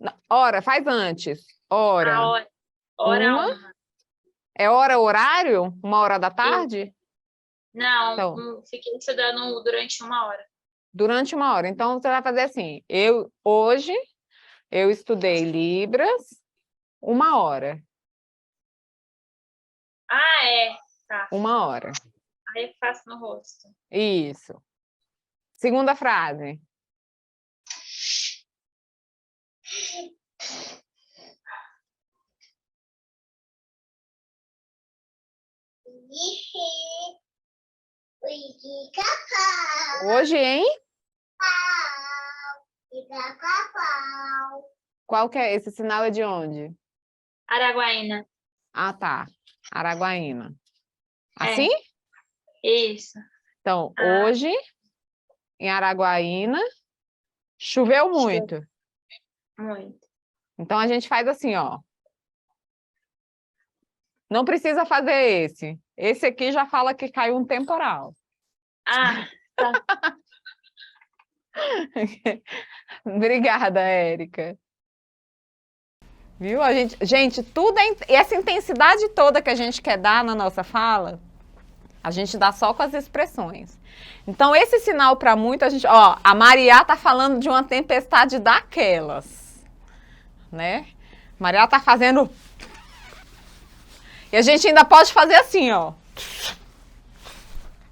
Não, hora, faz antes. Hora. A hora. Uma. É hora, horário? 1h da tarde? Não, então, fiquei estudando durante 1 hora. Durante 1 hora. Então, você vai fazer assim. Hoje eu estudei Libras 1 hora. Tá. 1 hora. Aí eu faço no rosto. Isso. Segunda frase. Hoje, hein? Qual que é? Esse sinal é de onde? Araguaína. Ah, tá. Araguaína. Assim? Isso. Então, hoje, em Araguaína, choveu muito. Muito. Então, a gente faz assim, ó. Não precisa fazer esse. Esse aqui já fala que caiu um temporal. Tá. Obrigada, Érica. Viu? Gente, tudo essa intensidade toda que a gente quer dar na nossa fala, a gente dá só com as expressões. Então, esse sinal para muito, a Maria tá falando de uma tempestade daquelas, né? Maria tá fazendo... E a gente ainda pode fazer assim, ó.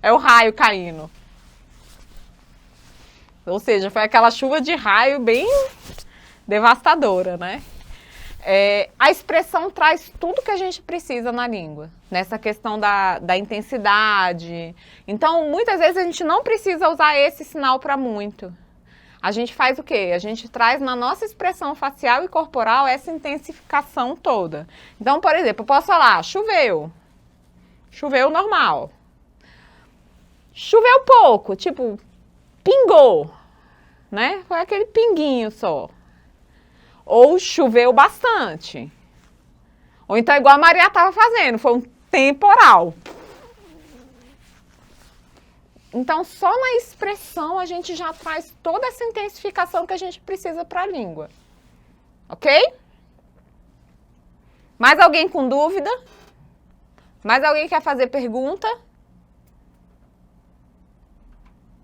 É o raio caindo. Ou seja, foi aquela chuva de raio bem devastadora, né? A expressão traz tudo que a gente precisa na língua, nessa questão da intensidade. Então, muitas vezes a gente não precisa usar esse sinal para muito. A gente faz o quê? A gente traz na nossa expressão facial e corporal essa intensificação toda. Então, por exemplo, eu posso falar, choveu. Choveu normal. Choveu pouco, tipo, pingou, né? Foi aquele pinguinho só. Ou choveu bastante. Ou então igual a Maria estava fazendo, foi um temporal. Então, só na expressão a gente já traz toda essa intensificação que a gente precisa para a língua. Ok? Mais alguém com dúvida? Mais alguém quer fazer pergunta?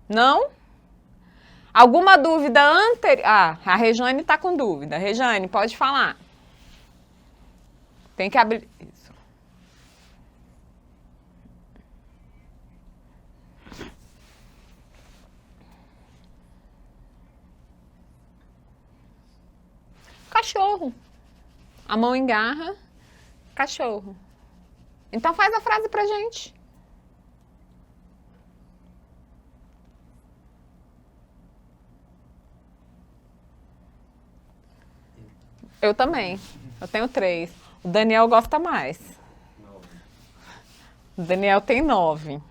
Não? Alguma dúvida anterior? Ah, a Rejane está com dúvida. Rejane, pode falar. Tem que abrir... Isso. Cachorro. A mão engarra, cachorro. Então faz a frase pra gente. Eu também. Eu tenho 3. O Daniel gosta mais. 9. O Daniel tem 9.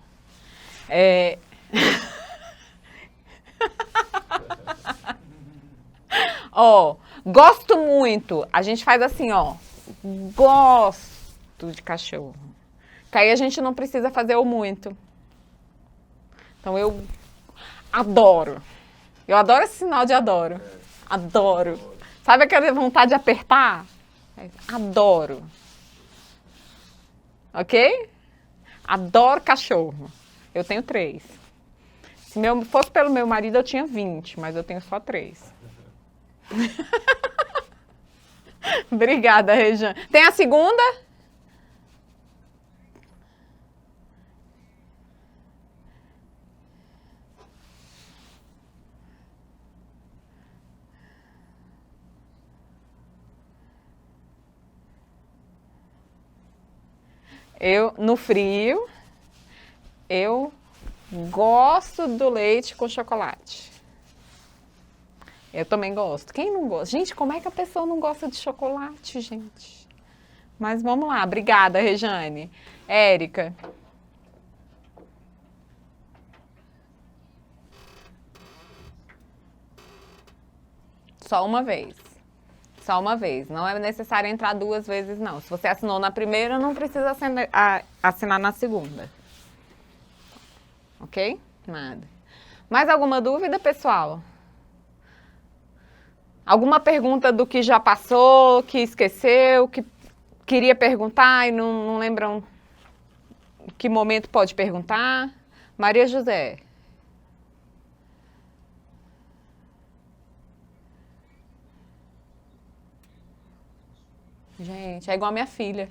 Ó, gosto muito. A gente faz assim, ó. Gosto de cachorro. Que aí a gente não precisa fazer o muito. Então eu adoro. Eu adoro esse sinal de adoro. Adoro. Sabe aquela vontade de apertar? Adoro. Ok? Adoro cachorro. Eu tenho 3. Se fosse pelo meu marido, eu tinha 20, mas eu tenho só 3. Obrigada, Rejane. Tem a segunda? No frio, eu gosto do leite com chocolate. Eu também gosto. Quem não gosta? Gente, como é que a pessoa não gosta de chocolate, gente? Mas vamos lá. Obrigada, Rejane. Érica. Só uma vez. Só uma vez. Não é necessário entrar 2 vezes, não. Se você assinou na primeira, não precisa assinar na segunda. Ok? Nada. Mais alguma dúvida, pessoal? Alguma pergunta do que já passou, que esqueceu, que queria perguntar e não lembram que momento pode perguntar? Maria José. Gente, é igual a minha filha.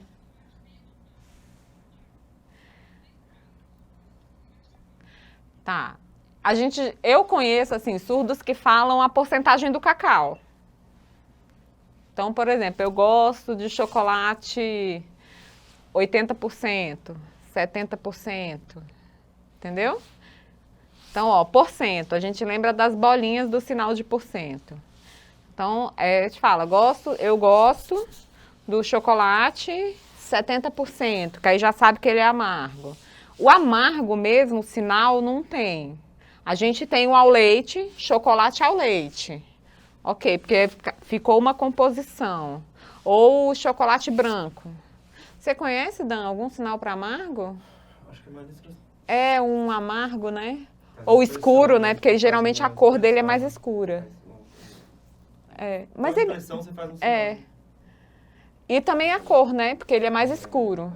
Tá. Eu conheço, assim, surdos que falam a porcentagem do cacau. Então, por exemplo, eu gosto de chocolate 80%, 70%, entendeu? Então, ó, porcento, a gente lembra das bolinhas do sinal de porcento. Então, a gente fala, eu gosto do chocolate 70%, que aí já sabe que ele é amargo. O amargo mesmo, o sinal, não tem. A gente tem o ao leite, chocolate ao leite. Ok, porque ficou uma composição. Ou o chocolate branco. Você conhece, Dan, algum sinal para amargo? Acho que é mais expressão. É um amargo, né? Ou escuro, né? Porque geralmente a cor dele é mais escura. Mas ele... você faz um sinal. E também a cor, né? Porque ele é mais escuro.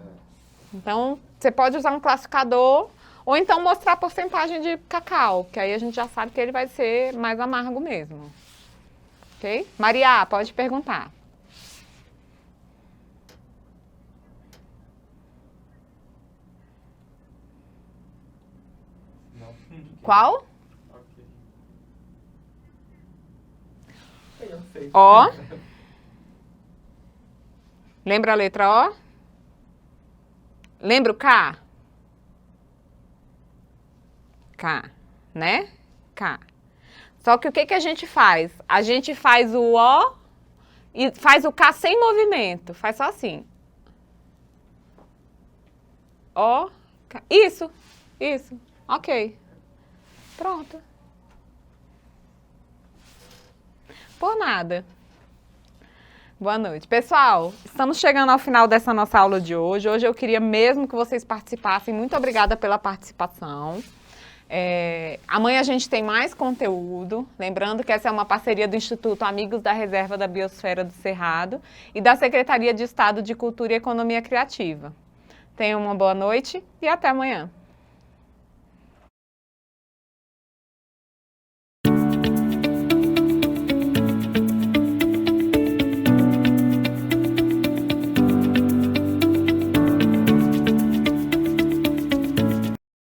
Então, você pode usar um classificador ou então mostrar a porcentagem de cacau, que aí a gente já sabe que ele vai ser mais amargo mesmo. Ok? Maria, pode perguntar. Qual? O. Lembra a letra O? Lembra o K? K, né? K. Só que o que a gente faz? A gente faz o O e faz o K sem movimento. Faz só assim. O, K. Isso. Ok. Pronto. Por nada. Boa noite. Pessoal, estamos chegando ao final dessa nossa aula de hoje. Hoje eu queria mesmo que vocês participassem. Muito obrigada pela participação. Amanhã a gente tem mais conteúdo. Lembrando que essa é uma parceria do Instituto Amigos da Reserva da Biosfera do Cerrado e da Secretaria de Estado de Cultura e Economia Criativa. Tenham uma boa noite e até amanhã.